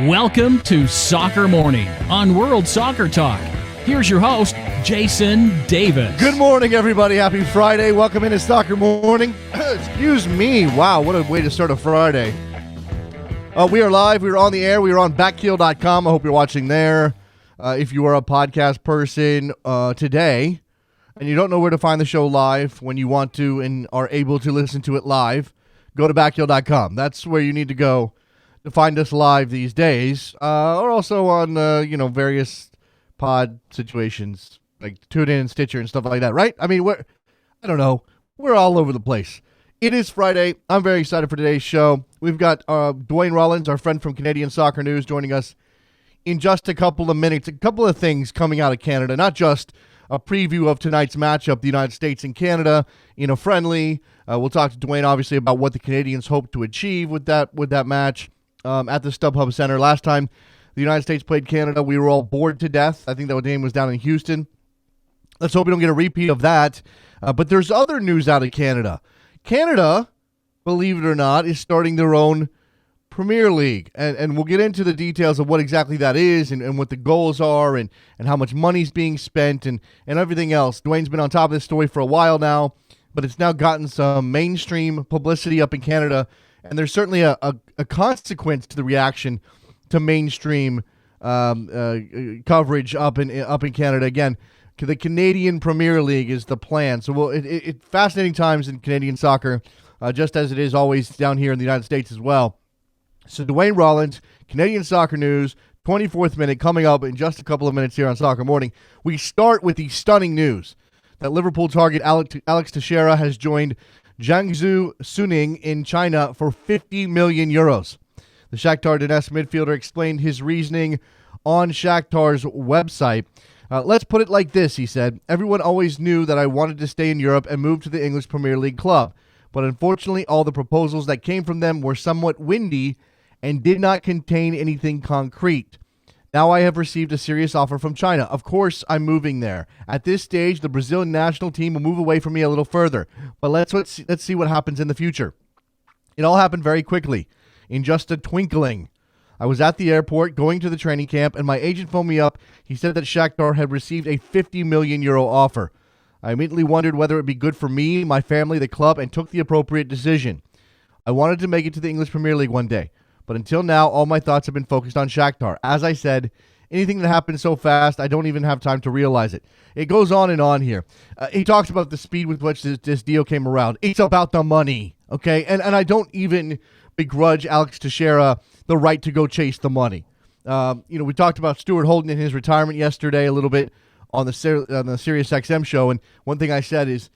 Welcome to Soccer Morning on World Soccer Talk. Here's your host, Jason Davis. Good morning, everybody. Happy Friday. Welcome into Soccer Morning. Excuse me. Wow, what a way to start a Friday. We are live. We are on the air. We are on backheel.com. I hope you're watching there. If you are a podcast person today and you don't know where to find the show live when you want to and are able to listen to it live, go to backheel.com. That's where you need to go to find us live these days, or also on, various pod situations like TuneIn and Stitcher and stuff like that, right? I mean, I don't know. We're all over the place. It is Friday. I'm very excited for today's show. We've got Dwayne Rollins, our friend from Canadian Soccer News, joining us in just a couple of minutes. A couple of things coming out of Canada, not just a preview of tonight's matchup, the United States and Canada, in a friendly. We'll talk to Dwayne, obviously, about what the Canadians hope to achieve with that match. At the StubHub Center. Last time the United States played Canada, we were all bored to death. I think that game was down in Houston. Let's hope we don't get a repeat of that. But there's other news out of Canada. Canada, believe it or not, is starting their own Premier League. And we'll get into the details of what exactly that is and what the goals are and how much money's being spent and everything else. Dwayne's been on top of this story for a while now, but it's now gotten some mainstream publicity up in Canada. And there's certainly a consequence to the reaction to mainstream coverage up in Canada. Again, the Canadian Premier League is the plan. So it's fascinating times in Canadian soccer, just as it is always down here in the United States as well. So Dwayne Rollins, Canadian Soccer News, 24th minute coming up in just a couple of minutes here on Soccer Morning. We start with the stunning news that Liverpool target Alex Teixeira has joined Jiangsu Suning in China for 50 million euros. The Shakhtar Donetsk midfielder explained his reasoning on Shakhtar's website. Let's put it like this, he said. Everyone always knew that I wanted to stay in Europe and move to the English Premier League club. But unfortunately, all the proposals that came from them were somewhat windy and did not contain anything concrete. Now I have received a serious offer from China. Of course, I'm moving there. At this stage, the Brazilian national team will move away from me a little further. But let's see what happens in the future. It all happened very quickly, in just a twinkling. I was at the airport going to the training camp, and my agent phoned me up. He said that Shakhtar had received a 50 million euro offer. I immediately wondered whether it would be good for me, my family, the club, and took the appropriate decision. I wanted to make it to the English Premier League one day. But until now, all my thoughts have been focused on Shakhtar. As I said, anything that happens so fast, I don't even have time to realize it. It goes on and on here. He talks about the speed with which this deal came around. It's about the money, okay? And I don't even begrudge Alex Teixeira the right to go chase the money. We talked about Stuart Holden in his retirement yesterday a little bit on the SiriusXM show, and one thing I said is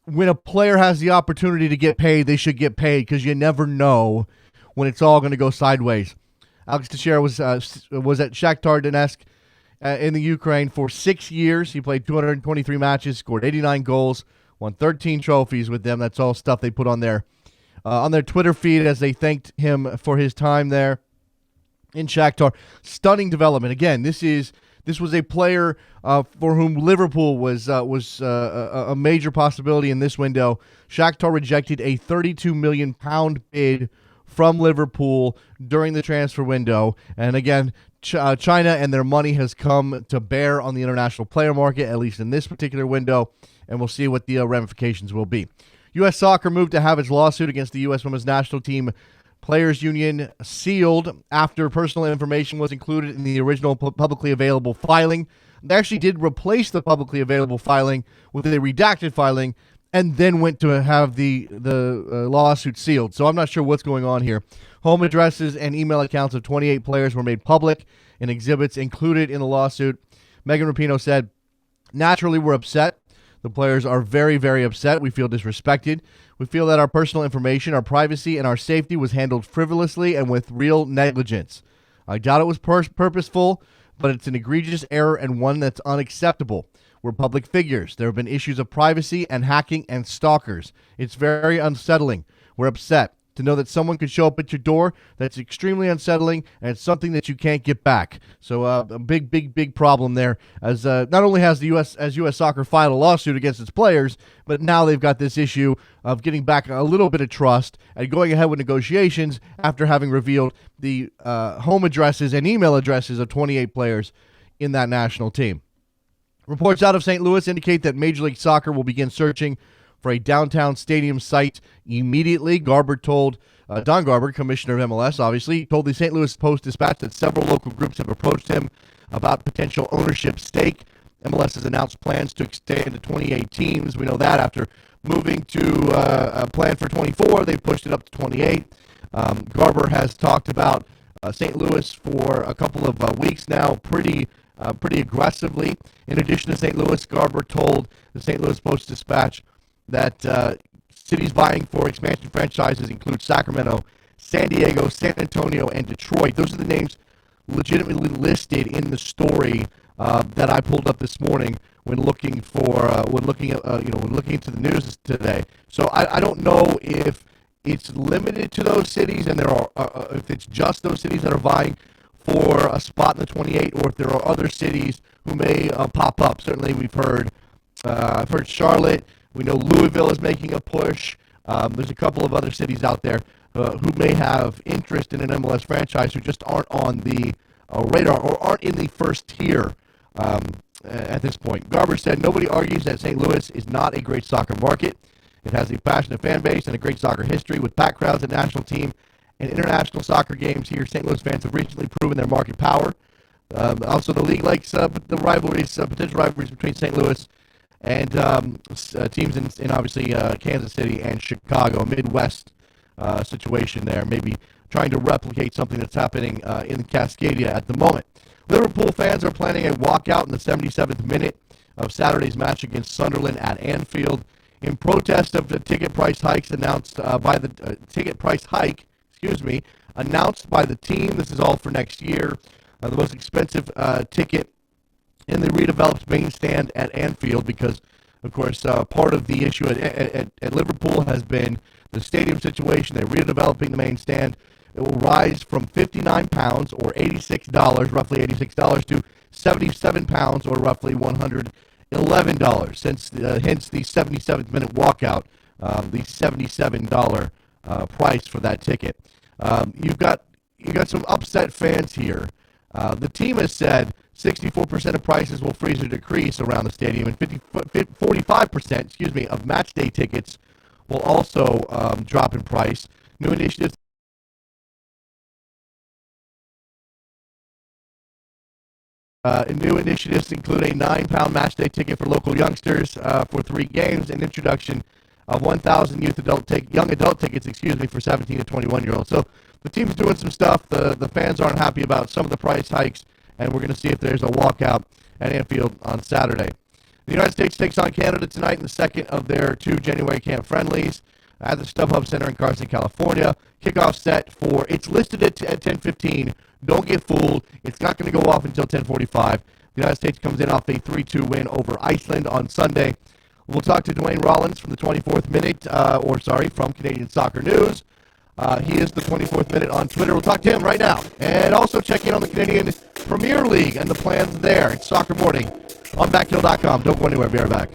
when a player has the opportunity to get paid, they should get paid because you never know when it's all going to go sideways. Alex Teixeira was at Shakhtar Donetsk in the Ukraine for 6 years. He played 223 matches, scored 89 goals, won 13 trophies with them. That's all stuff they put on their Twitter feed as they thanked him for his time there in Shakhtar. Stunning development. Again, this was a player for whom Liverpool was a major possibility in this window. Shakhtar rejected a £32 million bid from Liverpool during the transfer window. And again, China and their money has come to bear on the international player market, at least in this particular window, and we'll see what the ramifications will be. U.S. Soccer moved to have its lawsuit against the U.S. Women's National Team Players Union sealed after personal information was included in the original publicly available filing. They actually did replace the publicly available filing with a redacted filing and then went to have the lawsuit sealed. So I'm not sure what's going on here. Home addresses and email accounts of 28 players were made public and exhibits included in the lawsuit. Megan Rapinoe said, naturally, we're upset. The players are very, very upset. We feel disrespected. We feel that our personal information, our privacy, and our safety was handled frivolously and with real negligence. I doubt it was purposeful, but it's an egregious error and one that's unacceptable. We're public figures. There have been issues of privacy and hacking and stalkers. It's very unsettling. We're upset. to know that someone could show up at your door. That's extremely unsettling, and it's something that you can't get back. So a big problem there, as not only has the U.S. Soccer filed a lawsuit against its players, but now they've got this issue of getting back a little bit of trust and going ahead with negotiations after having revealed the home addresses and email addresses of 28 players in that national team. Reports out of St. Louis indicate that Major League Soccer will begin searching for a downtown stadium site immediately. Don Garber, commissioner of MLS, obviously, told the St. Louis Post-Dispatch that several local groups have approached him about potential ownership stake. MLS has announced plans to extend to 28 teams. We know that after moving to a plan for 24, they pushed it up to 28. Garber has talked about St. Louis for a couple of weeks now, pretty aggressively. In addition to St. Louis, Garber told the St. Louis Post-Dispatch that cities vying for expansion franchises include Sacramento, San Diego, San Antonio, and Detroit. Those are the names legitimately listed in the story that I pulled up this morning when looking into the news today. So I don't know if it's limited to those cities, and if it's just those cities that are vying for a spot in the 28, or if there are other cities who may pop up. Certainly, I've heard Charlotte. We know Louisville is making a push. There's a couple of other cities out there who may have interest in an MLS franchise who just aren't on the radar or aren't in the first tier at this point. Garber said, "Nobody argues that St. Louis is not a great soccer market. It has a passionate fan base and a great soccer history with packed crowds at national team and international soccer games here. St. Louis fans have recently proven their market power. Also, the league likes the potential rivalries between St. Louis and teams in obviously Kansas City and Chicago, a Midwest situation there, maybe trying to replicate something that's happening in Cascadia at the moment." Liverpool fans are planning a walkout in the 77th minute of Saturday's match against Sunderland at Anfield in protest of the ticket price hikes announced by the announced by the team. This is all for next year. The most expensive ticket in the redeveloped main stand at Anfield, because, of course, part of the issue at Liverpool has been the stadium situation. They're redeveloping the main stand. It will rise from £59 or $86, roughly $86, to £77 or roughly $111. Hence the 77th minute walkout, the $77 price for that ticket. You've got some upset fans here. The team has said 64% of prices will freeze or decrease around the stadium, and 45% of match day tickets will also drop in price. New initiatives include a £9 match day ticket for local youngsters for 3 games, and introduction of 1,000 young adult tickets, for 17 to 21-year-olds. So the team's doing some stuff. The fans aren't happy about some of the price hikes, and we're going to see if there's a walkout at Anfield on Saturday. The United States takes on Canada tonight in the second of their 2 January camp friendlies at the StubHub Center in Carson, California. Kickoff set it's listed at 10:15. Don't get fooled. It's not going to go off until 10:45. The United States comes in off a 3-2 win over Iceland on Sunday. We'll talk to Dwayne Rollins from the 24th Minute, from Canadian Soccer News. He is the 24th Minute on Twitter. We'll talk to him right now. And also check in on the Canadian Premier League and the plans there. It's Soccer Morning on Backhill.com. Don't go anywhere. Be right back.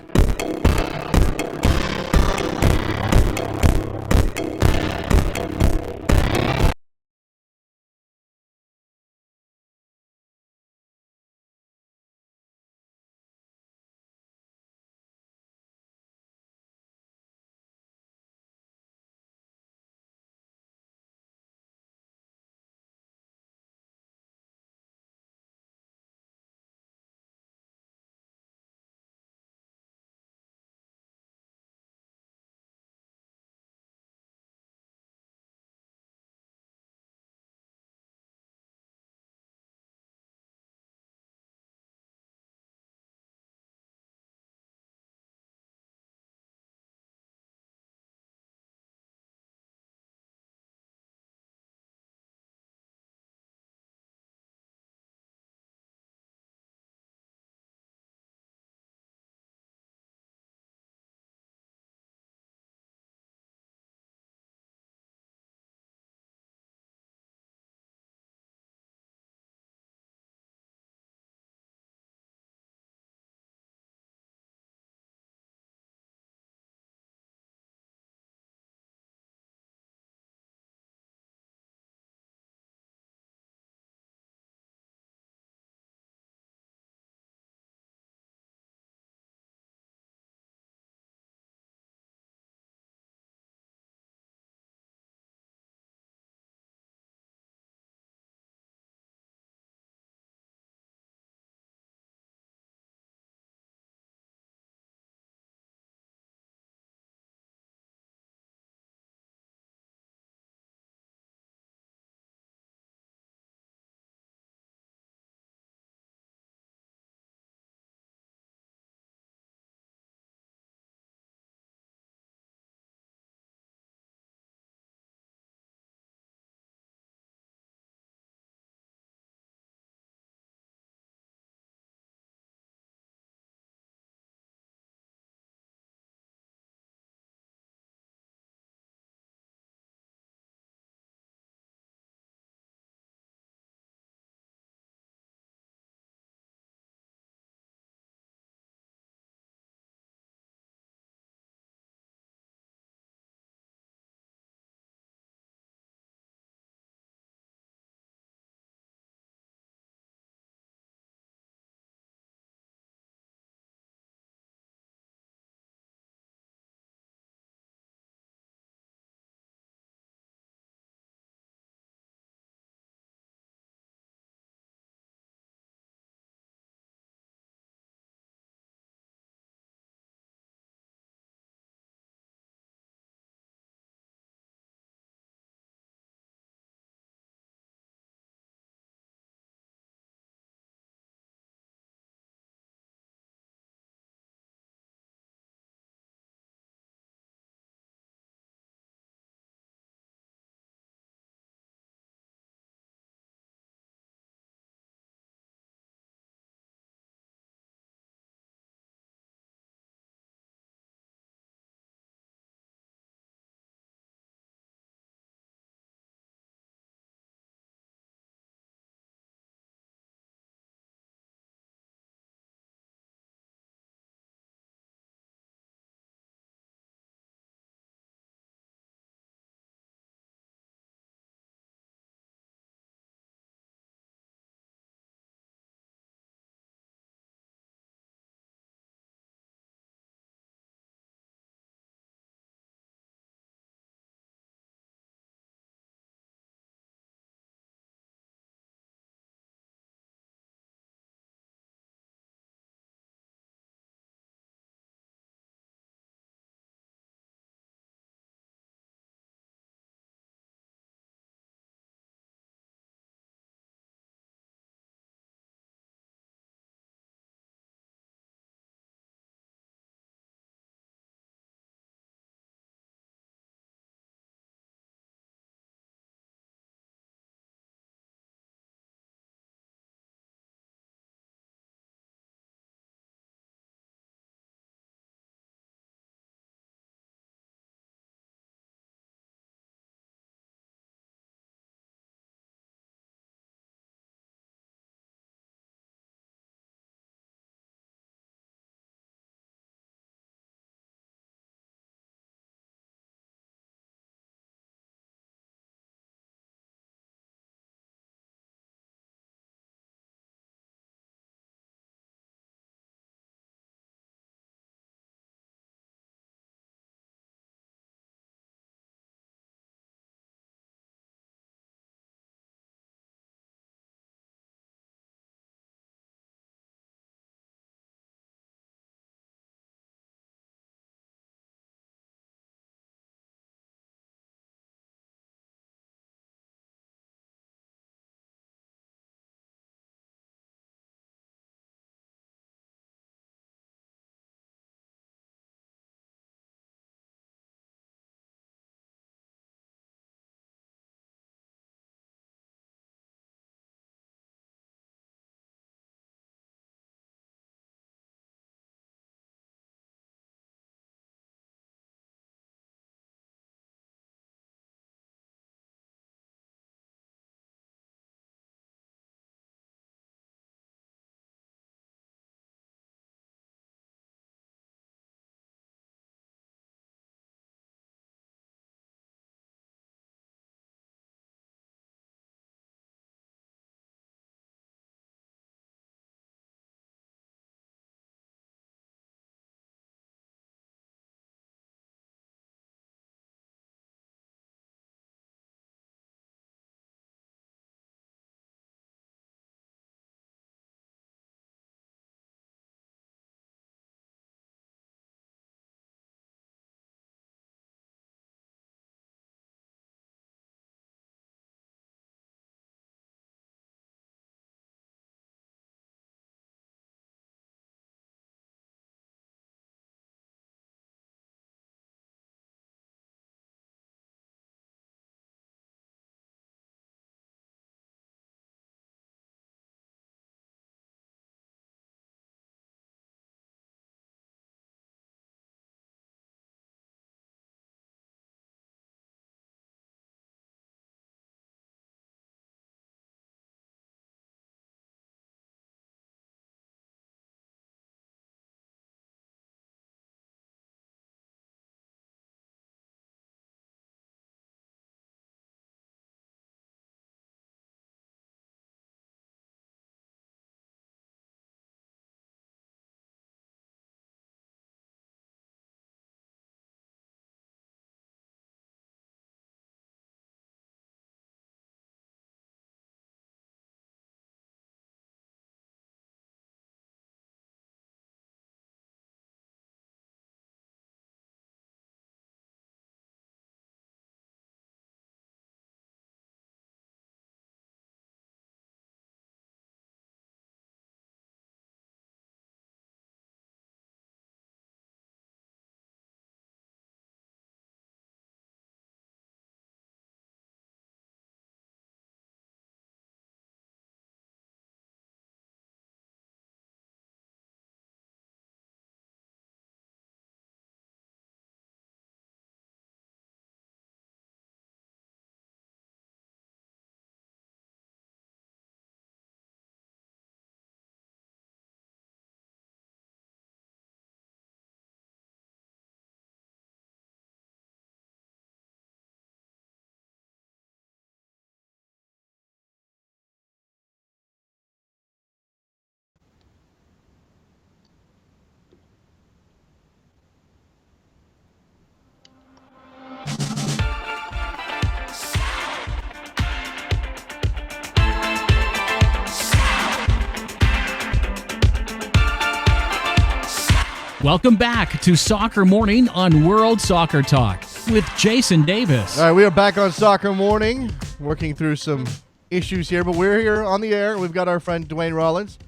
Welcome back to Soccer Morning on World Soccer Talk with Jason Davis. All right, we are back on Soccer Morning, working through some issues here, but we're here on the air. We've got our friend Dwayne Rollins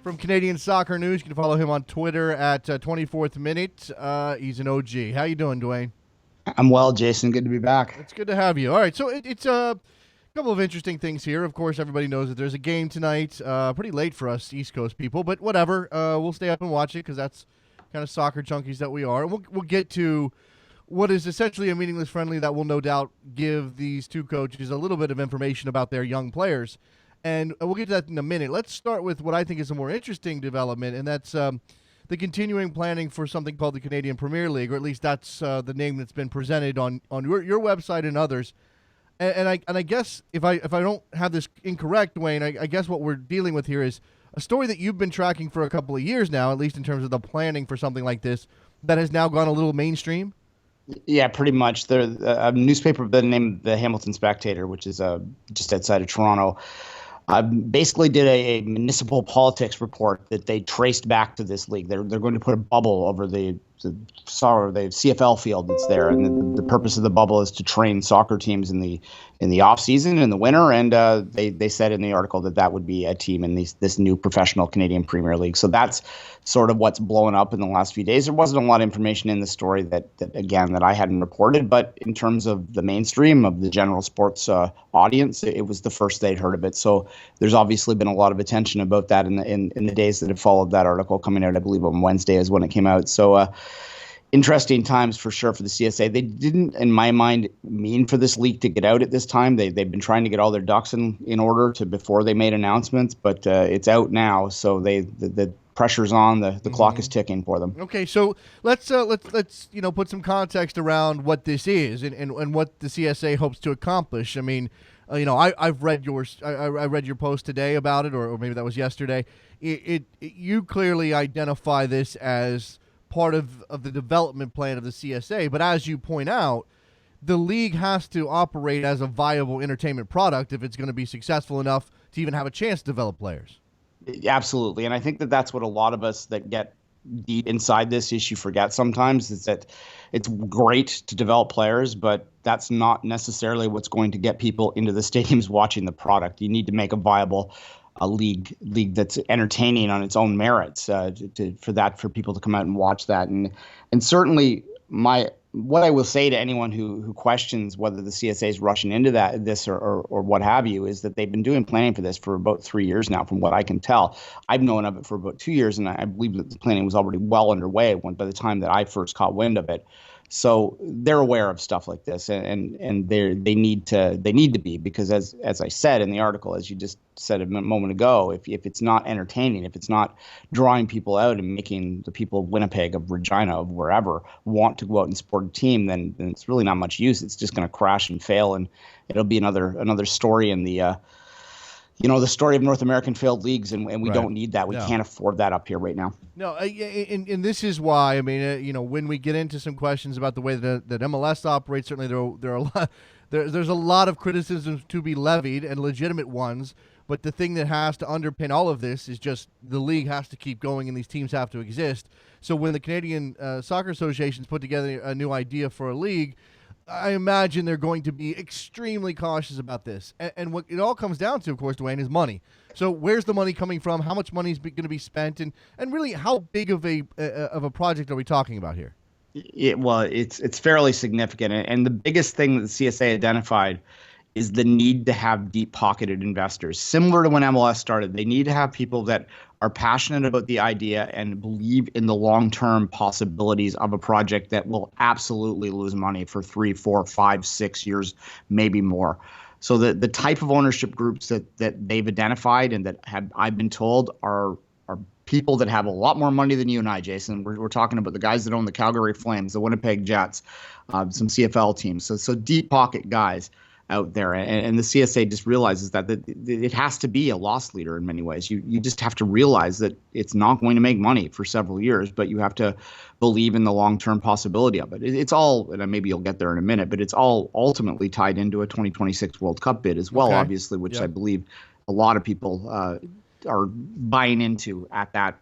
from Canadian Soccer News. You can follow him on Twitter at 24th Minute. He's an OG. How you doing, Dwayne? I'm well, Jason. Good to be back. It's good to have you. All right, so it's a couple of interesting things here. Of course, everybody knows that there's a game tonight. Pretty late for us East Coast people, but whatever. We'll stay up and watch it because that's kind of soccer junkies that we are. We'll get to what is essentially a meaningless friendly that will no doubt give these two coaches a little bit of information about their young players. And we'll get to that in a minute. Let's start with what I think is a more interesting development, and that's the continuing planning for something called the Canadian Premier League, or at least that's the name that's been presented on your website and others. And I guess if I don't have this incorrect, Dwayne, I guess what we're dealing with here is a story that you've been tracking for a couple of years now, at least in terms of the planning for something like this, that has now gone a little mainstream. Yeah, pretty much. There's a newspaper by the name of the Hamilton Spectator, which is just outside of Toronto, basically did a municipal politics report that they traced back to this league. They're going to put a bubble over the CFL field that's there, and the purpose of the bubble is to train soccer teams in the off season, in the winter, and they said in the article that would be a team in this new professional Canadian Premier League. So that's sort of what's blown up in the last few days. There wasn't a lot of information in the story that I hadn't reported, but in terms of the mainstream of the general sports audience, it was the first they'd heard of it. So there's obviously been a lot of attention about that in the days that have followed that article coming out. I believe on Wednesday is when it came out. So interesting times for sure for the CSA. They didn't, in my mind, mean for this league to get out at this time. They've been trying to get all their ducks in order before they made announcements, but it's out now. So the pressure's on. The clock is ticking for them. Okay, so let's put some context around what this is and what the CSA hopes to accomplish. I mean, I've read I read your post today about it, or maybe that was yesterday. You clearly identify this as part of the development plan of the CSA, but as you point out, the league has to operate as a viable entertainment product if it's going to be successful enough to even have a chance to develop players. Absolutely, and I think that's what a lot of us that get deep inside this issue forget sometimes, is that it's great to develop players, but that's not necessarily what's going to get people into the stadiums watching the product. You need to make a viable league that's entertaining on its own merits for people to come out and watch that. And certainly what I will say to anyone who questions whether the CSA is rushing into this or what have you, is that they've been doing planning for this for about 3 years now, from what I can tell. I've known of it for about 2 years, and I believe that the planning was already well underway by the time that I first caught wind of it. So they're aware of stuff like this, and they need to be, because as I said in the article, as you just said a moment ago, if it's not entertaining, if it's not drawing people out and making the people of Winnipeg, of Regina, of wherever want to go out and support a team, then it's really not much use. It's just going to crash and fail, and it'll be another story in the the story of North American failed leagues, and we don't need that. We can't afford that up here right now. No, and this is why, I mean, when we get into some questions about the way that MLS operates, certainly there's a lot of criticisms to be levied, and legitimate ones, but the thing that has to underpin all of this is just the league has to keep going and these teams have to exist. So when the Canadian Soccer Association's put together a new idea for a league, I imagine they're going to be extremely cautious about this. And what it all comes down to, of course, Dwayne, is money. So where's the money coming from? How much money is going to be spent? And really, how big of a project are we talking about here? It's fairly significant. And the biggest thing that the CSA identified is the need to have deep-pocketed investors. Similar to when MLS started, they need to have people that are passionate about the idea and believe in the long-term possibilities of a project that will absolutely lose money for 3, 4, 5, 6 years, maybe more. So the type of ownership groups that they've identified and that I've been told are people that have a lot more money than you and I, Jason. We're talking about the guys that own the Calgary Flames, the Winnipeg Jets, some CFL teams. So deep pocket guys out there, and the CSA just realizes that it has to be a loss leader in many ways. You just have to realize that it's not going to make money for several years, but you have to believe in the long-term possibility of it. It's all, and maybe you'll get there in a minute, but it's all ultimately tied into a 2026 World Cup bid as well, obviously, which I believe a lot of people are buying into at that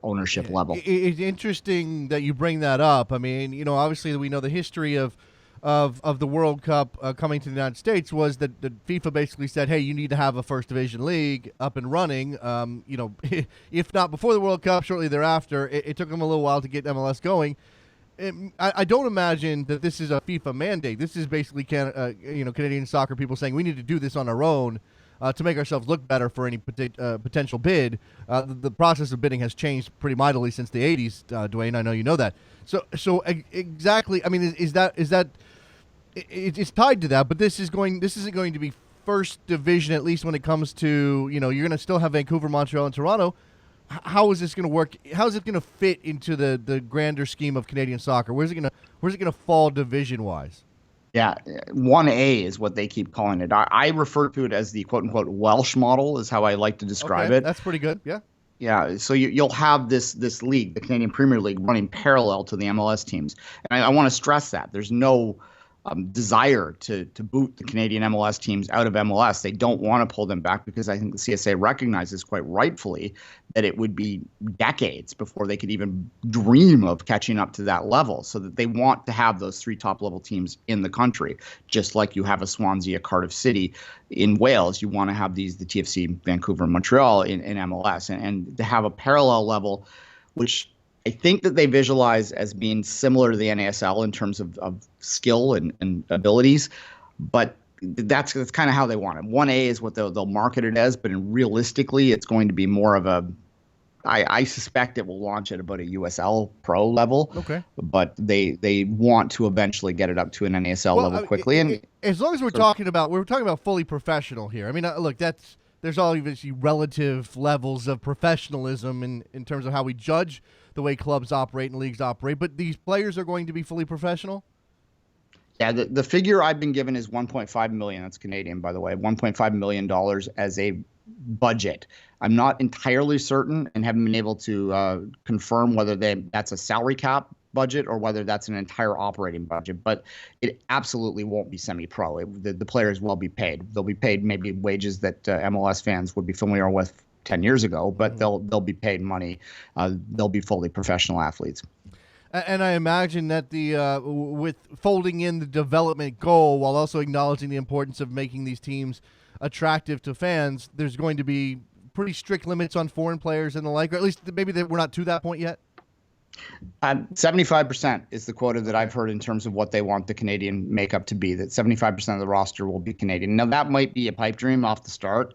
ownership level. It's interesting that you bring that up. I mean, obviously we know the history of the World Cup coming to the United States was that the FIFA basically said, hey, you need to have a first division league up and running. If not before the World Cup, shortly thereafter. It took them a little while to get MLS going. I don't imagine that this is a FIFA mandate. This is basically Canadian soccer people saying we need to do this on our own to make ourselves look better for any potential bid. The process of bidding has changed pretty mightily since the 80s, Dwayne. I know you know that. So exactly. I mean, is that it's tied to that? But this isn't going to be first division, at least when it comes to you're going to still have Vancouver, Montreal, and Toronto. How is this going to work? How is it going to fit into the grander scheme of Canadian soccer? Where's it going to fall division wise? Yeah, 1A is what they keep calling it. I refer to it as the quote unquote Welsh model is how I like to describe it. That's pretty good. Yeah. Yeah, so you'll have this league, the Canadian Premier League, running parallel to the MLS teams, and I want to stress that there's no desire to boot the Canadian MLS teams out of MLS. They don't want to pull them back because I think the CSA recognizes quite rightfully that it would be decades before they could even dream of catching up to that level, so that they want to have those three top level teams in the country, just like you have a Swansea, a Cardiff City. In Wales, you want to have the TFC, Vancouver, and Montreal in MLS, and to have a parallel level, which I think that they visualize as being similar to the NASL in terms of skill and abilities, but that's kind of how they want it. 1A is what they'll market it as, but realistically, it's going to be more of a. I suspect it will launch at about a USL Pro level. Okay. But they want to eventually get it up to an NASL level quickly. And as long as we're talking about fully professional here. I mean, look, there's obviously relative levels of professionalism in terms of how we judge the way clubs operate and leagues operate, but these players are going to be fully professional? Yeah, the figure I've been given is $1.5 million. That's Canadian, by the way, $1.5 million as a budget. I'm not entirely certain and haven't been able to confirm whether that's a salary cap budget or whether that's an entire operating budget, but it absolutely won't be semi-pro. The players will be paid. They'll be paid maybe wages that MLS fans would be familiar with 10 years ago, but they'll be paid money. They'll be fully professional athletes. And I imagine that with folding in the development goal while also acknowledging the importance of making these teams attractive to fans, there's going to be pretty strict limits on foreign players and the like, or at least maybe we're not to that point yet. 75% is the quota that I've heard in terms of what they want the Canadian makeup to be, that 75% of the roster will be Canadian. Now, that might be a pipe dream off the start.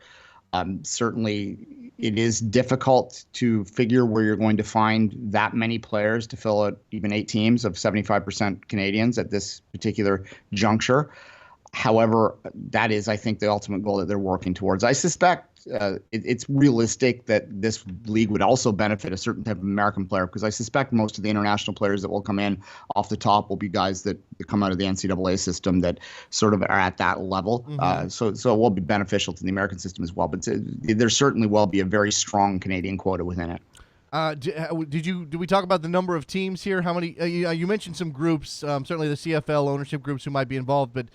Certainly, it is difficult to figure where you're going to find that many players to fill out even 8 teams of 75% Canadians at this particular juncture. However, that is, I think, the ultimate goal that they're working towards. I suspect it's realistic that this league would also benefit a certain type of American player, because I suspect most of the international players that will come in off the top will be guys that come out of the NCAA system that sort of are at that level. Mm-hmm. So it will be beneficial to the American system as well. But there certainly will be a very strong Canadian quota within it. Did we talk about the number of teams here? How many? You mentioned some groups, certainly the CFL ownership groups who might be involved, but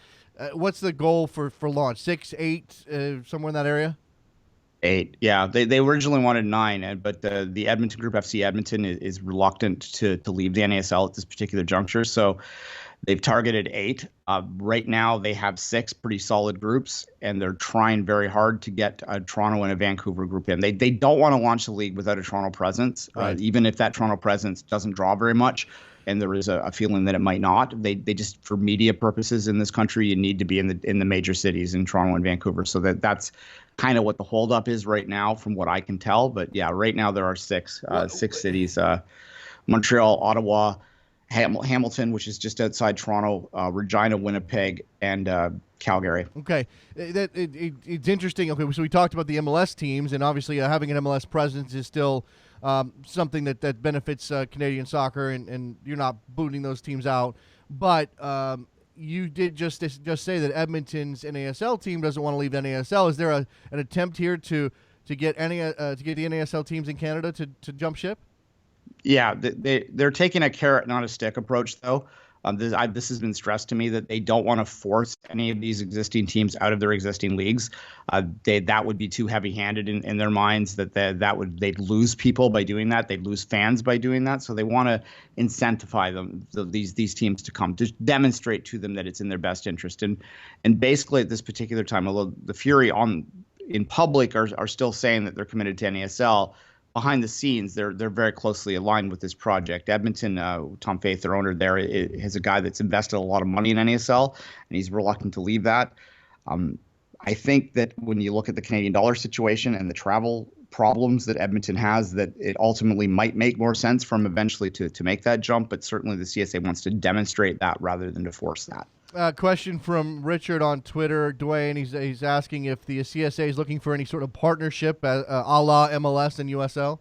what's the goal for launch? 6, 8, somewhere in that area? 8. Yeah, they originally wanted 9, but the Edmonton Group, FC Edmonton, is reluctant to leave the NASL at this particular juncture. So they've targeted 8. Right now they have 6 pretty solid groups, and they're trying very hard to get a Toronto and a Vancouver group in. They don't want to launch the league without a Toronto presence, right. Even if that Toronto presence doesn't draw very much. And there is a feeling that it might not. They just, for media purposes in this country, you need to be in the major cities in Toronto and Vancouver. So that's kind of what the holdup is right now, from what I can tell. But yeah, right now there are 6 cities: Montreal, Ottawa, Hamilton, which is just outside Toronto, Regina, Winnipeg, and Calgary. Okay, it's interesting. Okay, so we talked about the MLS teams, and obviously having an MLS presence is still something that benefits Canadian soccer, and you're not booting those teams out. But you did just say that Edmonton's NASL team doesn't want to leave the NASL. Is there an attempt here to get the NASL teams in Canada to jump ship? Yeah, they're taking a carrot, not a stick approach, though. This has been stressed to me that they don't want to force any of these existing teams out of their existing leagues. That would be too heavy-handed in their minds. They'd lose people by doing that. They'd lose fans by doing that. So they want to incentivize these teams to come, to demonstrate to them that it's in their best interest. And basically at this particular time, although the Fury in public are still saying that they're committed to NASL, behind the scenes, they're very closely aligned with this project. Edmonton, Tom Faith, their owner there, is a guy that's invested a lot of money in NASL, and he's reluctant to leave that. I think that when you look at the Canadian dollar situation and the travel problems that Edmonton has, that it ultimately might make more sense for them eventually to make that jump, but certainly the CSA wants to demonstrate that rather than to force that. Question from Richard on Twitter, Dwayne. He's asking if the CSA is looking for any sort of partnership a la MLS and USL.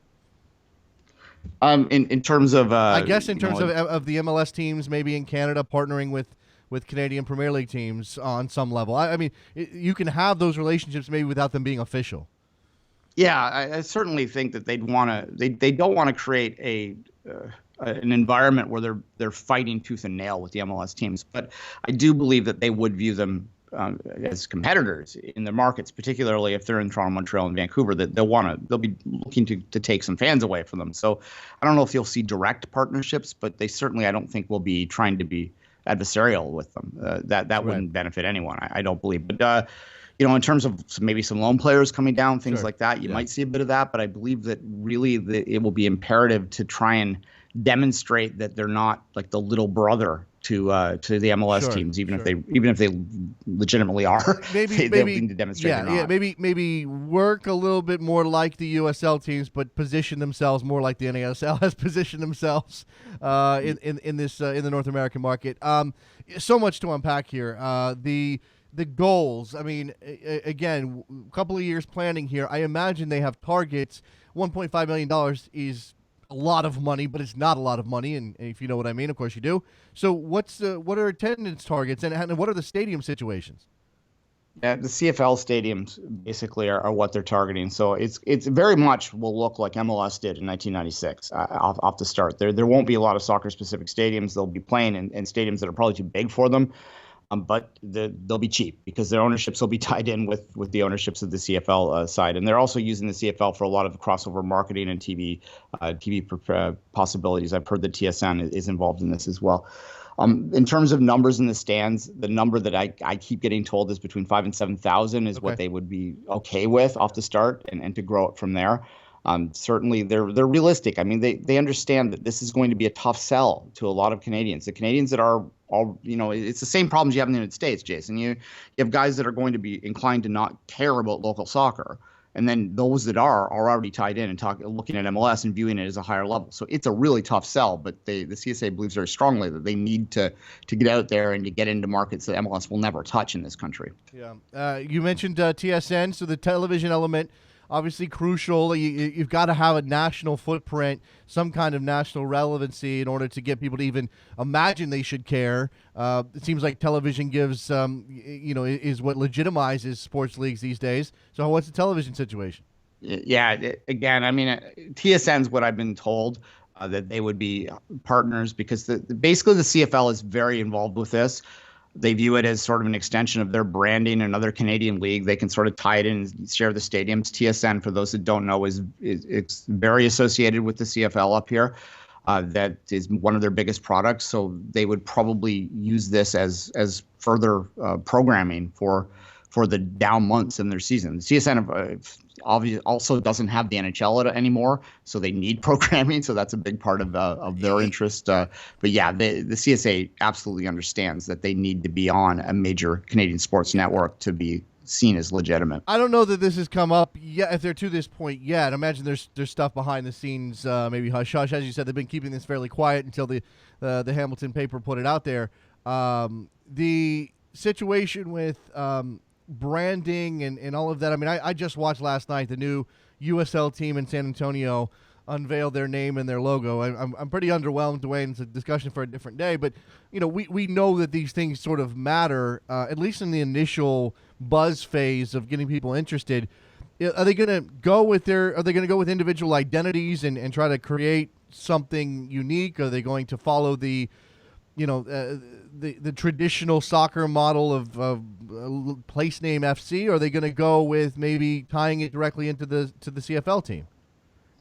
In terms of, I guess in terms of the MLS teams, maybe in Canada partnering with Canadian Premier League teams on some level. I mean, you can have those relationships maybe without them being official. Yeah, I certainly think that they'd want to. They don't want to create an environment where they're fighting tooth and nail with the MLS teams. But I do believe that they would view them as competitors in their markets, particularly if they're in Toronto, Montreal, and Vancouver. That they'll be looking to take some fans away from them. So I don't know if you'll see direct partnerships, but they certainly, I don't think, will be trying to be adversarial with them. That wouldn't benefit anyone, I don't believe. But in terms of maybe some loan players coming down, things like that, you might see a bit of that. But I believe that really it will be imperative to try and demonstrate that they're not like the little brother to the MLS teams, even if they legitimately are. Maybe need to demonstrate. Maybe work a little bit more like the USL teams, but position themselves more like the NASL has positioned themselves in the North American market. So much to unpack here. The goals. I mean, again, a couple of years planning here. I imagine they have targets. $1.5 million is a lot of money, but it's not a lot of money, and if you know what I mean, of course you do. So what are attendance targets, and what are the stadium situations? Yeah, the CFL stadiums basically are what they're targeting. So it's very much will look like MLS did in 1996 off the start. There won't be a lot of soccer-specific stadiums. They'll be playing in stadiums that are probably too big for them. But they'll be cheap because their ownerships will be tied in with the ownerships of the CFL side. And they're also using the CFL for a lot of crossover marketing and TV possibilities. I've heard that TSN is involved in this as well. In terms of numbers in the stands, the number that I keep getting told is between 5,000 and 7,000 is what they would be okay with off the start and to grow it from there. Certainly, they're realistic. I mean, they understand that this is going to be a tough sell to a lot of Canadians. The Canadians that are all, it's the same problems you have in the United States, Jason. You have guys that are going to be inclined to not care about local soccer. And then those that are already tied in and looking at MLS and viewing it as a higher level. So it's a really tough sell, but the CSA believes very strongly that they need to get out there and to get into markets that MLS will never touch in this country. Yeah. You mentioned TSN, so the television element, obviously crucial. You've got to have a national footprint, some kind of national relevancy in order to get people to even imagine they should care. It seems like television gives, is what legitimizes sports leagues these days. So what's the television situation? Yeah, again, I mean, TSN's what I've been told, that they would be partners because basically the CFL is very involved with this. They view it as sort of an extension of their branding, another Canadian league. They can sort of tie it in and share the stadiums. TSN, for those that don't know, it's very associated with the CFL up here. That is one of their biggest products. So they would probably use this as further programming for the down months in their season. The CSN obviously also doesn't have the NHL anymore, so they need programming. So that's a big part of their interest. But yeah, the CSA absolutely understands that they need to be on a major Canadian sports network to be seen as legitimate. I don't know that this has come up yet, if they're to this point yet. I imagine there's stuff behind the scenes, maybe hush hush. As you said, they've been keeping this fairly quiet until the Hamilton paper put it out there. The situation with branding and all of that. I mean, I just watched last night the new USL team in San Antonio unveil their name and their logo. I'm pretty underwhelmed, Dwayne. It's a discussion for a different day, but we know that these things sort of matter, at least in the initial buzz phase of getting people interested. Are they going to go with individual identities and try to create something unique? Are they going to follow the the traditional soccer model of place name FC? Or are they going to go with maybe tying it directly into the CFL team?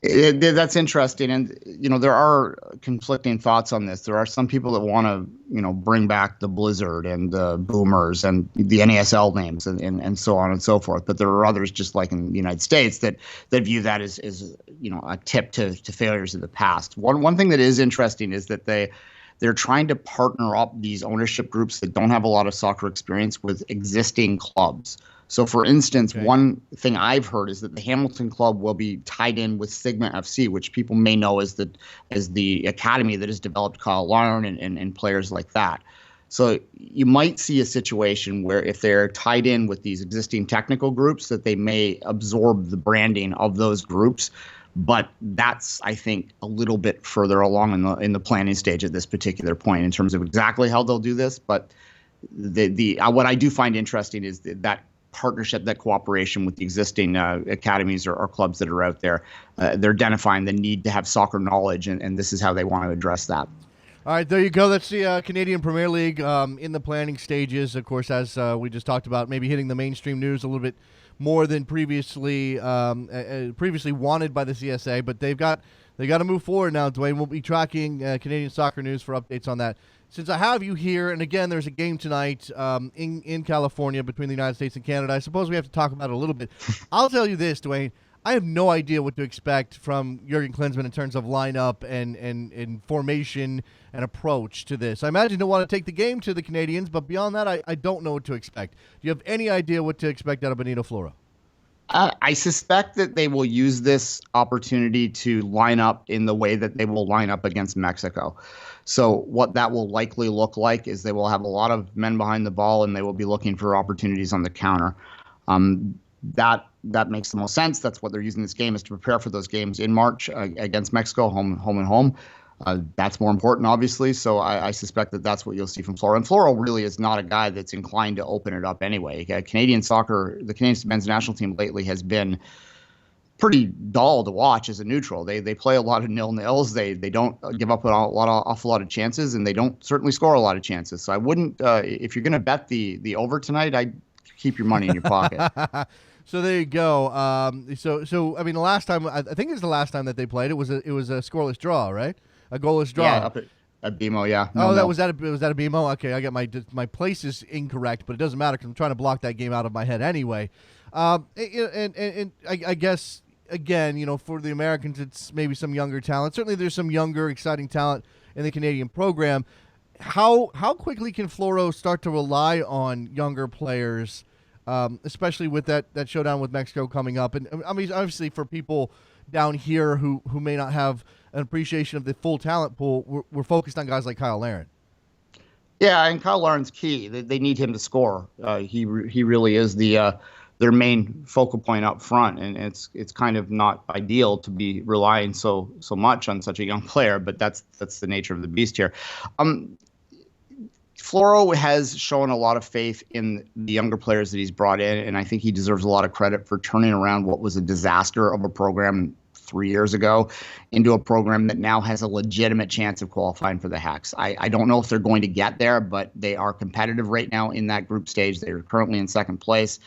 That's interesting, and there are conflicting thoughts on this. There are some people that want to bring back the Blizzard and the Boomers and the NASL names and so on and so forth. But there are others, just like in the United States, that view that as a tip to failures of the past. One thing that is interesting is that they're trying to partner up these ownership groups that don't have a lot of soccer experience with existing clubs. So, for instance, one thing I've heard is that the Hamilton Club will be tied in with Sigma FC, which people may know as the academy that has developed Kyle Larn and players like that. So you might see a situation where if they're tied in with these existing technical groups, that they may absorb the branding of those groups. But that's, I think, a little bit further along in the planning stage at this particular point in terms of exactly how they'll do this. But what I do find interesting is that partnership, that cooperation with the existing academies or clubs that are out there. They're identifying the need to have soccer knowledge, and this is how they want to address that. All right, there you go. That's the Canadian Premier League in the planning stages. Of course, as we just talked about, maybe hitting the mainstream news a little bit more than previously wanted by the CSA, but they got to move forward now, Dwayne. We'll be tracking Canadian soccer news for updates on that. Since I have you here, and again, there's a game tonight in California between the United States and Canada. I suppose we have to talk about it a little bit. I'll tell you this, Dwayne. I have no idea what to expect from Jurgen Klinsmann in terms of lineup and formation and approach to this. I imagine he'll want to take the game to the Canadians, but beyond that, I don't know what to expect. Do you have any idea what to expect out of Benito Floro? I suspect that they will use this opportunity to line up in the way that they will line up against Mexico. So what that will likely look like is they will have a lot of men behind the ball, and they will be looking for opportunities on the counter. That makes the most sense. That's what they're using this game, is to prepare for those games in March against Mexico, home and home. That's more important, obviously. So I suspect that that's what you'll see from Floro. And Floro really is not a guy that's inclined to open it up anyway. Canadian soccer, the Canadian men's national team lately has been pretty dull to watch as a neutral. They play a lot of 0-0s. They don't give up awful lot of chances, and they don't certainly score a lot of chances. So I wouldn't, if you're going to bet the over tonight, I'd keep your money in your pocket. So there you go. So I mean, the last time, I think it's the last time that they played, it was a scoreless draw, right? A goalless draw. Yeah, up at BMO, yeah. Was that a BMO? Okay, I got my places incorrect, but it doesn't matter because I'm trying to block that game out of my head anyway. And I guess, again, for the Americans, it's maybe some younger talent. Certainly there's some younger, exciting talent in the Canadian program. How quickly can Floro start to rely on younger players, especially with that showdown with Mexico coming up? And I mean, obviously for people down here who may not have an appreciation of the full talent pool, we're focused on guys like Kyle Larn. Yeah, and Kyle Larn's key. They need him to score. He really is their main focal point up front, and it's kind of not ideal to be relying so much on such a young player, but that's the nature of the beast here. Floro has shown a lot of faith in the younger players that he's brought in, and I think he deserves a lot of credit for turning around what was a disaster of a program 3 years ago into a program that now has a legitimate chance of qualifying for the Hex. I don't know if they're going to get there, but they are competitive right now in that group stage. They're currently in second place.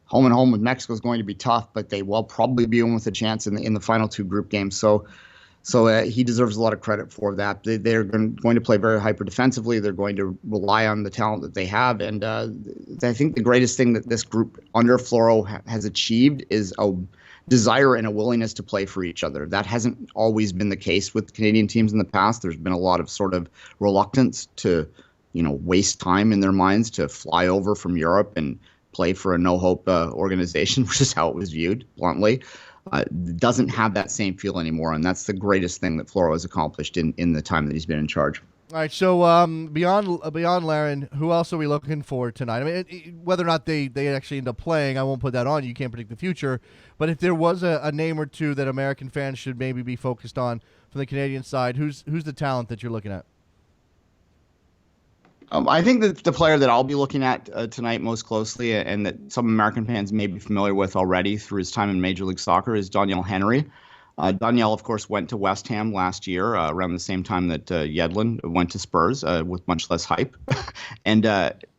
Home and home with Mexico is going to be tough, but they will probably be in with a chance in the final two group games. So he deserves a lot of credit for that. They're going to play very hyper defensively. They're going to rely on the talent that they have. And I think the greatest thing that this group under Floro has achieved is a desire and a willingness to play for each other. That hasn't always been the case with Canadian teams in the past. There's been a lot of sort of reluctance to, waste time in their minds to fly over from Europe and play for a no-hope organization, which is how it was viewed, bluntly. Doesn't have that same feel anymore, and that's the greatest thing that Floro has accomplished in the time that he's been in charge. All right, so beyond Larn, who else are we looking for tonight? I mean, whether or not they actually end up playing, I won't put that on you. You can't predict the future. But if there was a name or two that American fans should maybe be focused on from the Canadian side, who's the talent that you're looking at? I think that the player that I'll be looking at tonight most closely, and that some American fans may be familiar with already through his time in Major League Soccer, is Daniel Henry. Danielle, of course, went to West Ham last year around the same time that Yedlin went to Spurs with much less hype, and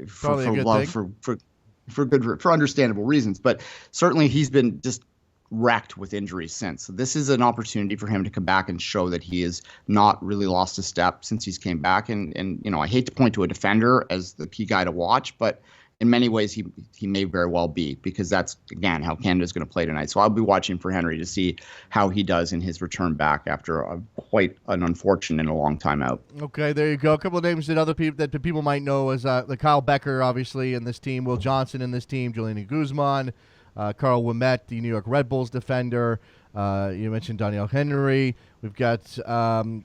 Probably a good thing. For understandable reasons. But certainly he's been just wrecked with injuries since. So this is an opportunity for him to come back and show that he has not really lost a step since he's came back. And I hate to point to a defender as the key guy to watch, but in many ways he may very well be, because that's, again, how Canada's going to play tonight. So I'll be watching for Henry to see how he does in his return back after quite an unfortunate and a long time out. Okay, there you go. A couple of names that other people that people might know is the Kyle Becker, obviously, in this team, Will Johnson in this team, Julian Guzman, Carl Wimet, the New York Red Bulls defender. You mentioned Daniel Henry. We've got Tesho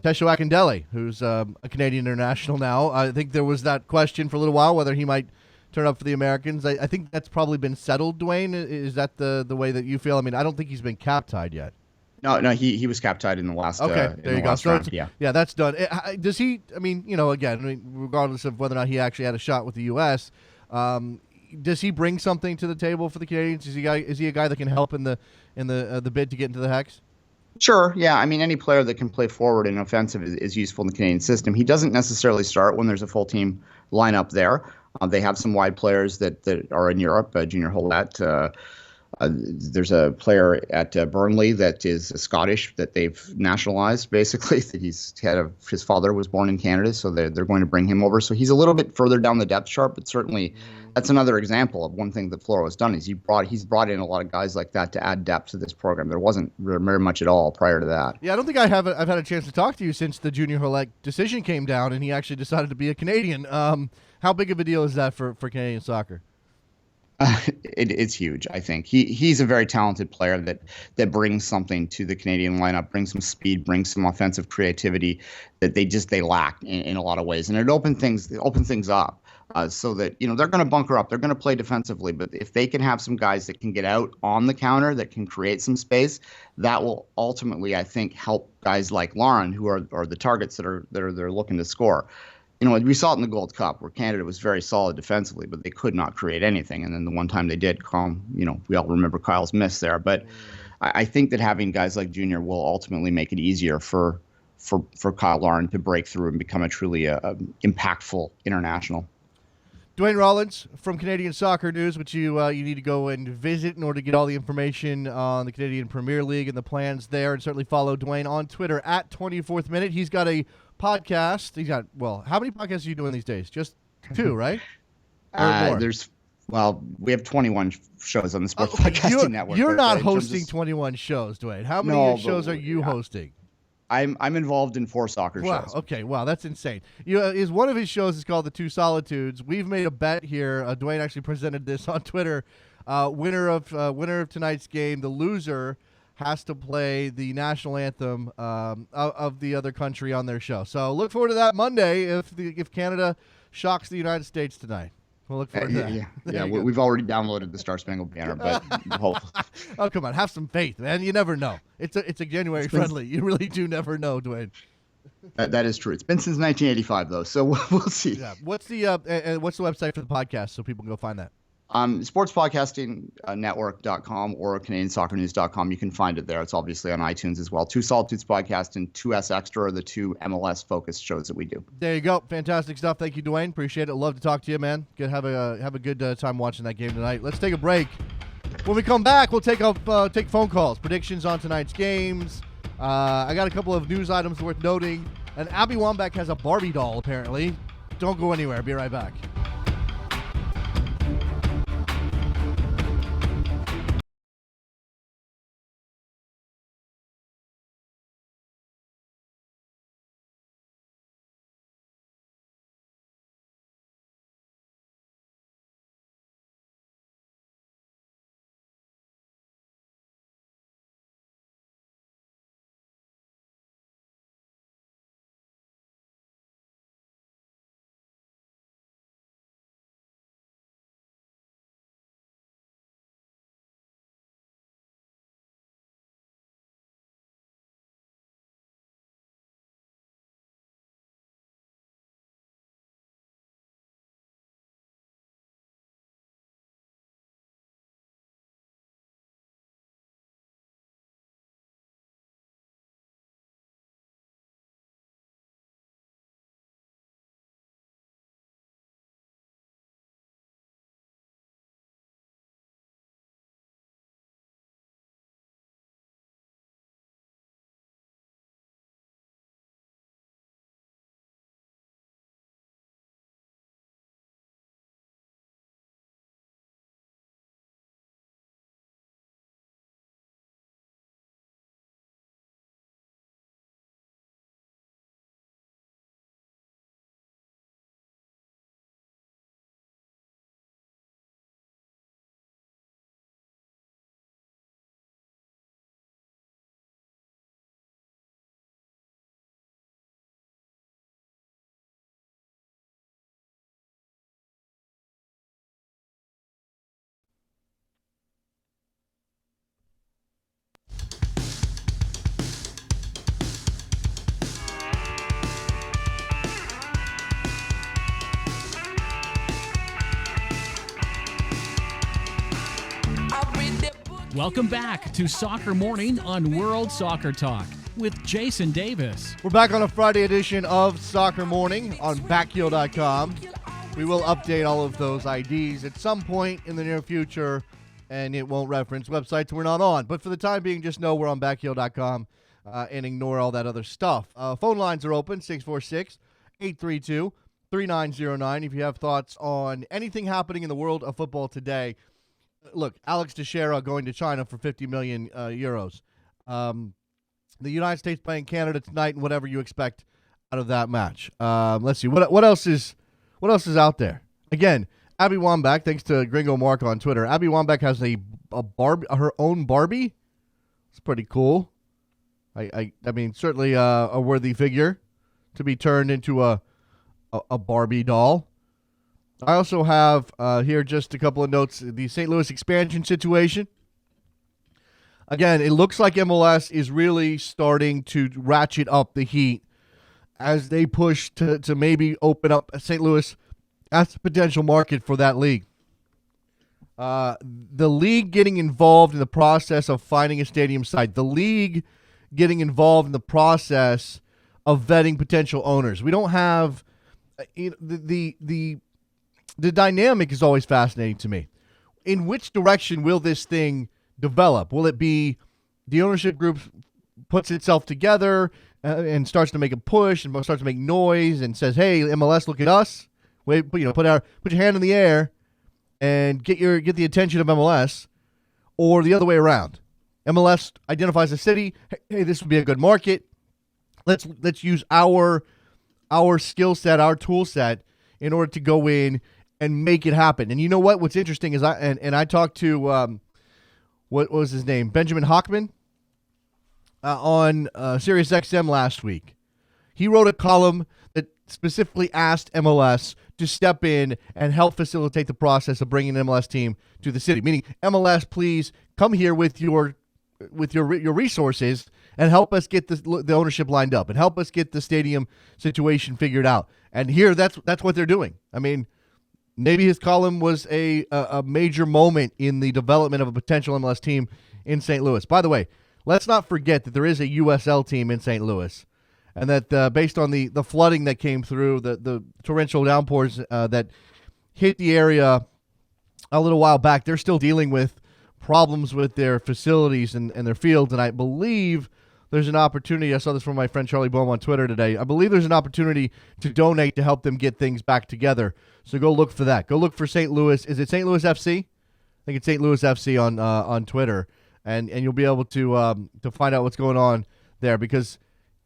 Akindele, who's a Canadian international now. I think there was that question for a little while whether he might turn up for the Americans. I think that's probably been settled, Dwayne. Is that the way that you feel? I mean, I don't think he's been cap-tied yet. No, he was cap-tied in the last. Okay, there you go. So round, yeah, that's done. Does he? I mean, again, regardless of whether or not he actually had a shot with the U.S., does he bring something to the table for the Canadians? Is he a guy that can help in the bid to get into the Hex? Sure. Yeah. I mean, any player that can play forward and offensive is useful in the Canadian system. He doesn't necessarily start when there's a full team lineup there. They have some wide players that are in Europe. Junior Hollett. There's a player at Burnley that is Scottish that they've nationalized, basically. That his father was born in Canada, so they're going to bring him over. So he's a little bit further down the depth chart, but certainly that's another example of one thing that Floro has done is he's brought in a lot of guys like that to add depth to this program. There wasn't very much at all prior to that. Yeah, I don't think I've had a chance to talk to you since the Junior Hollett decision came down and he actually decided to be a Canadian. How big of a deal is that for Canadian soccer? It's huge. I think he's a very talented player that brings something to the Canadian lineup, brings some speed, brings some offensive creativity that they lack in a lot of ways, and it opens things up so that they're going to bunker up, they're going to play defensively, but if they can have some guys that can get out on the counter, that can create some space, that will ultimately, I think, help guys like Lauren, who are the targets that they're looking to score. We saw it in the Gold Cup where Canada was very solid defensively, but they could not create anything. And then the one time they did, we all remember Kyle's miss there. But I think that having guys like Junior will ultimately make it easier for Kyle Lauren to break through and become a truly impactful international. Dwayne Rollins from Canadian Soccer News, which you need to go and visit in order to get all the information on the Canadian Premier League and the plans there. And certainly follow Dwayne on Twitter at 24th Minute. He's got a podcast. How many podcasts are you doing these days? Just 2, right? We have 21 shows on the Sports Podcasting Network. You're not hosting 21 shows, Dwayne. How many shows are you hosting? I'm involved in 4 soccer shows. Okay, wow, that's insane. One of his shows is called The Two Solitudes. We've made a bet here. Dwayne actually presented this on Twitter. Winner of tonight's game, the loser has to play the national anthem of the other country on their show. So look forward to that Monday if Canada shocks the United States tonight. We'll look forward to that. Yeah. We've already downloaded the Star Spangled Banner, but hopefully. Oh, come on, have some faith, man. You never know. It's a January friendly. You really do never know, Dwayne. That is true. It's been since 1985, though, so we'll see. Yeah. What's the website for the podcast so people can go find that? Sportspodcastingnetwork.com or CanadianSoccerNews.com. You can find it there. It's obviously on iTunes as well. 2 Solitudes Podcast and 2S Extra are the 2 MLS-focused shows that we do. There you go. Fantastic stuff. Thank you, Dwayne. Appreciate it. Love to talk to you, man. Have a good time watching that game tonight. Let's take a break. When we come back, we'll take phone calls, predictions on tonight's games. I got a couple of news items worth noting. And Abby Wambach has a Barbie doll, apparently. Don't go anywhere. Be right back. Welcome back to Soccer Morning on World Soccer Talk with Jason Davis. We're back on a Friday edition of Soccer Morning on backheel.com. We will update all of those IDs at some point in the near future, and it won't reference websites we're not on. But for the time being, just know we're on backheel.com and ignore all that other stuff. Phone lines are open, 646-832-3909. If you have thoughts on anything happening in the world of football today. Look, Alex Teixeira going to China for 50 million euros. The United States playing Canada tonight, and whatever you expect out of that match. Let's see what else is out there. Again, Abby Wambach, thanks to Gringo Mark on Twitter. Abby Wambach has a Barbie, her own Barbie. It's pretty cool. I mean, certainly a worthy figure to be turned into a Barbie doll. I also have here just a couple of notes. The St. Louis expansion situation. Again, it looks like MLS is really starting to ratchet up the heat as they push to maybe open up St. Louis as a potential market for that league. The league getting involved in the process of finding a stadium site. The league getting involved in the process of vetting potential owners. We don't have the dynamic is always fascinating to me. In which direction will this thing develop? Will it be the ownership group puts itself together and starts to make a push and starts to make noise and says, "Hey, MLS, look at us. Wait, put your hand in the air and get the attention of MLS," or the other way around? MLS identifies a city. Hey, this would be a good market. Let's use our skill set, our tool set, in order to go in and make it happen. And you know what? What's interesting is I talked to what was his name, Benjamin Hockman, on SiriusXM last week. He wrote a column that specifically asked MLS to step in and help facilitate the process of bringing an MLS team to the city. Meaning, MLS, please come here with your resources and help us get the ownership lined up and help us get the stadium situation figured out. And here, that's what they're doing. I mean, maybe his column was a major moment in the development of a potential MLS team in St. Louis. By the way, let's not forget that there is a USL team in St. Louis, and that based on the flooding that came through, the torrential downpours that hit the area a little while back, they're still dealing with problems with their facilities and their fields, and I believe there's an opportunity. I saw this from my friend Charlie Boehm on Twitter today. I believe there's an opportunity to donate to help them get things back together. So go look for that. Go look for St. Louis. Is it St. Louis FC? I think it's St. Louis FC on Twitter, and you'll be able to find out what's going on there. Because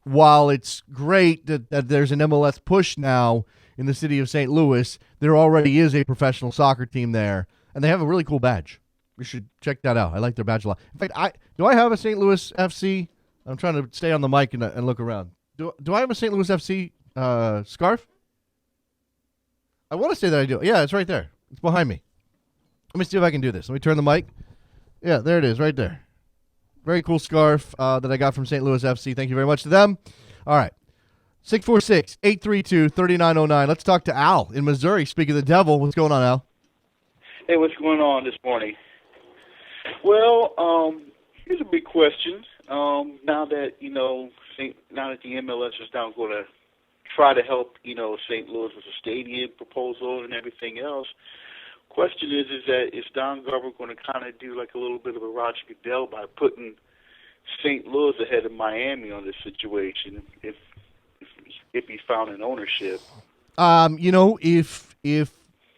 while it's great that there's an MLS push now in the city of St. Louis, there already is a professional soccer team there, and they have a really cool badge. You should check that out. I like their badge a lot. In fact, do I have a St. Louis FC? I'm trying to stay on the mic and look around. Do I have a St. Louis FC scarf? I want to say that I do. Yeah, it's right there. It's behind me. Let me see if I can do this. Let me turn the mic. Yeah, there it is, right there. Very cool scarf that I got from St. Louis FC. Thank you very much to them. All right. 646-832-3909. Let's talk to Al in Missouri. Speaking of the devil, what's going on, Al? Hey, what's going on this morning? Well, here's a big question. Now that the MLS is now going to try to help, St. Louis with a stadium proposal and everything else, question is Don Garber going to kind of do like a little bit of a Roger Goodell by putting St. Louis ahead of Miami on this situation if he's found in ownership? If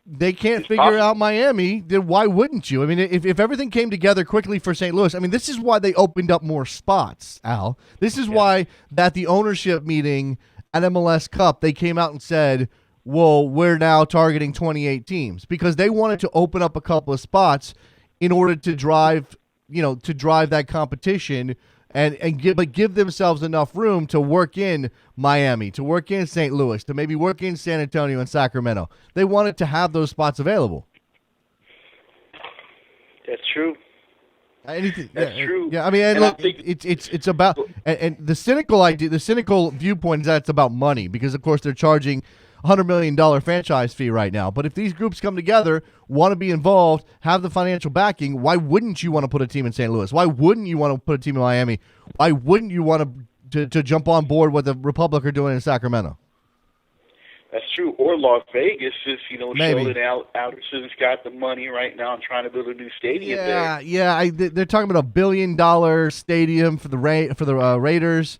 they can't figure out Miami, then why wouldn't you? I mean, if everything came together quickly for St. Louis, I mean, this is why they opened up more spots, Al. This is why at the ownership meeting at MLS Cup, they came out and said, well, we're now targeting 28 teams, because they wanted to open up a couple of spots in order to drive that competition and give themselves enough room to work in Miami, to work in St. Louis, to maybe work in San Antonio and Sacramento. They wanted to have those spots available. That's true. That's true. Yeah, I mean, and look, it's about and the cynical idea, the cynical viewpoint is that it's about money, because of course they're charging $100 million franchise fee right now. But if these groups come together, want to be involved, have the financial backing, why wouldn't you want to put a team in St. Louis? Why wouldn't you want to put a team in Miami? Why wouldn't you want to jump on board what the Republic are doing in Sacramento? That's true. Or Las Vegas is, Maybe. Sheldon Alderson's got the money right now and trying to build a new stadium there. Yeah. They're talking about $1 billion stadium for the Raiders,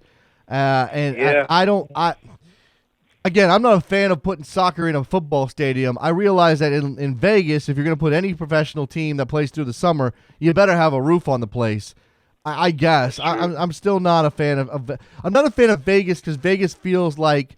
Again, I'm not a fan of putting soccer in a football stadium. I realize that in Vegas, if you're going to put any professional team that plays through the summer, you better have a roof on the place. I guess I'm still not a fan of. I'm not a fan of Vegas because Vegas feels like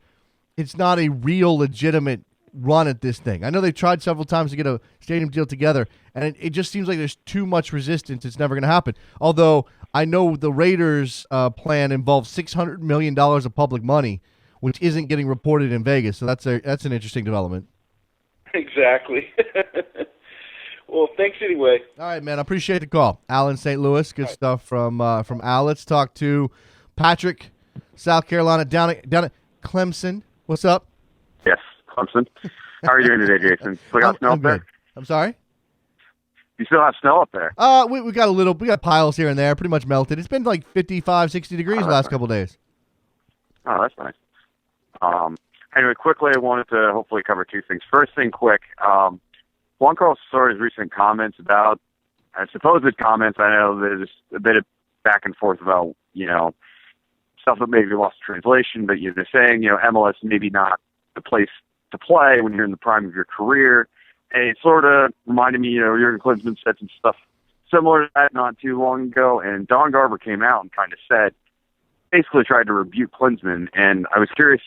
it's not a real legitimate run at this thing. I know they've tried several times to get a stadium deal together, and it just seems like there's too much resistance. It's never going to happen. Although I know the Raiders' plan involves $600 million of public money, which isn't getting reported in Vegas. So that's an interesting development. Exactly. Well, thanks anyway. All right, man. I appreciate the call. Al in St. Louis. Good stuff from Al. Let's talk to Patrick, South Carolina, down at Clemson. What's up? Yes, Clemson. How are you doing today, Jason? We got snow up there? I'm sorry? You still have snow up there? We got piles here and there, pretty much melted. It's been like 55, 60 degrees the last couple of days. Oh, that's nice. Anyway, quickly, I wanted to hopefully cover two things. First thing, quick, Juan Carlos Osorio's recent comments about, supposed comments, I know there's a bit of back and forth about, stuff that maybe lost translation, but they're saying, MLS maybe not the place to play when you're in the prime of your career. And it sort of reminded me, Jurgen Klinsmann said some stuff similar to that not too long ago, and Don Garber came out and kind of said, basically tried to rebuke Klinsmann, and I was curious,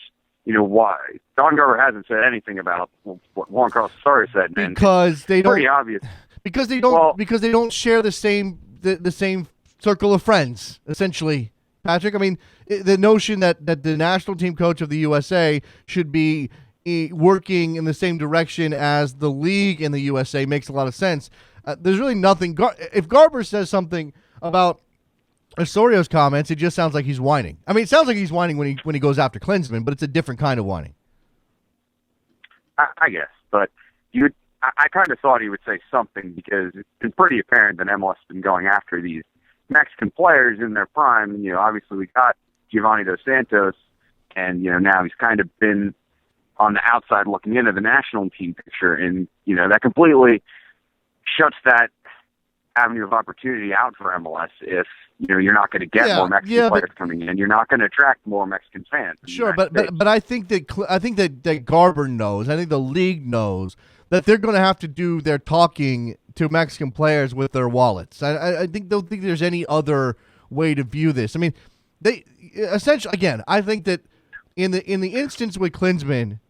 why. Don Garber hasn't said anything about what Juan Carlos Osorio said, and because they don't. Pretty obvious. Because they don't. Because they don't share the same circle of friends. Essentially, Patrick. I mean, the notion that the national team coach of the USA should be working in the same direction as the league in the USA makes a lot of sense. There's really nothing. If Garber says something about Osorio's comments, it just sounds like he's whining. I mean, it sounds like he's whining when he goes after Klinsmann, but it's a different kind of whining. I guess, but I kind of thought he would say something because it's been pretty apparent that MLS has been going after these Mexican players in their prime. Obviously we got Giovanni Dos Santos, and now he's kind of been on the outside looking into the national team picture, and that completely shuts that avenue of opportunity out for MLS if you're not going to get more Mexican players coming in. You're not going to attract more Mexican fans. Sure, but I think that Garber knows. I think the league knows that they're going to have to do their talking to Mexican players with their wallets. I don't think there's any other way to view this. I mean, they essentially, again, I think that in the instance with Klinsmann,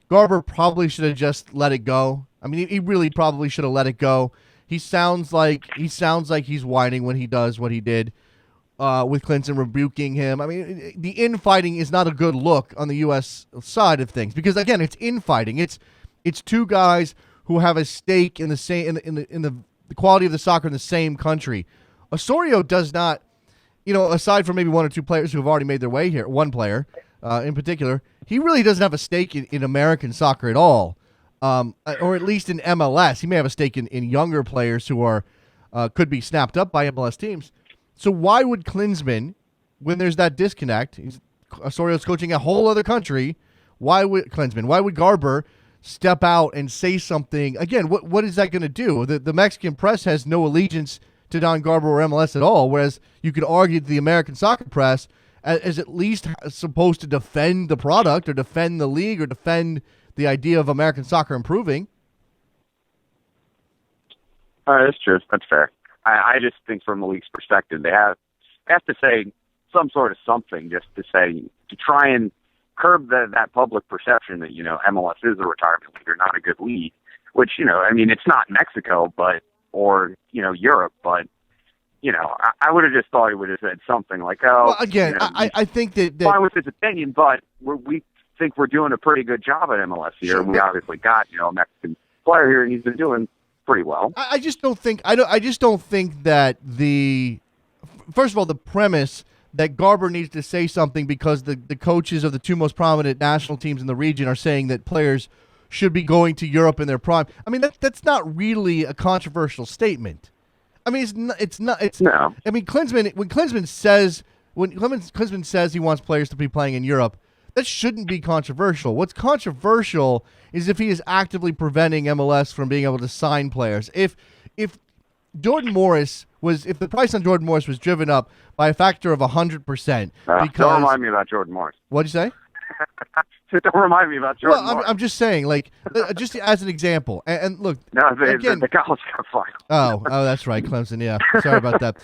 Garber probably should have just let it go. I mean, he really probably should have let it go. He sounds like he's whining when he does what he did with Clinton rebuking him. I mean, the infighting is not a good look on the U.S. side of things because again, it's infighting. It's two guys who have a stake in the same in the quality of the soccer in the same country. Osorio does not, aside from maybe one or two players who have already made their way here, one player in particular, he really doesn't have a stake in American soccer at all. Or at least in MLS. He may have a stake in younger players who are could be snapped up by MLS teams. So why would Klinsmann, when there's that disconnect, Osorio's coaching a whole other country, why would Garber step out and say something? Again, what is that going to do? The Mexican press has no allegiance to Don Garber or MLS at all, whereas you could argue that the American soccer press is at least supposed to defend the product or defend the league or defend the idea of American soccer improving. That's true. That's fair. I just think from the league's perspective, they have to say some sort of something just to try and curb that public perception that, MLS is a retirement league or not a good league, which, it's not Mexico, or Europe, but, I would have just thought he would have said something like, well, again, I think that fine with his opinion, but we think we're doing a pretty good job at MLS here. Sure, we obviously got a Mexican player here, and he's been doing pretty well. I just don't think that first of all, the premise that Garber needs to say something because the coaches of the two most prominent national teams in the region are saying that players should be going to Europe in their prime. I mean, that's not really a controversial statement. I mean, it's not. No. I mean, Klinsman says he wants players to be playing in Europe, that shouldn't be controversial. What's controversial is if he is actively preventing MLS from being able to sign players. If Jordan Morris if the price on Jordan Morris was driven up by a factor of 100%, don't remind me about Jordan Morris. What'd you say? Don't remind me about Jordan Morris. I'm just saying, like, just as an example. And look, no, again, the College Cup final. Oh, that's right, Clemson. Yeah, sorry about that.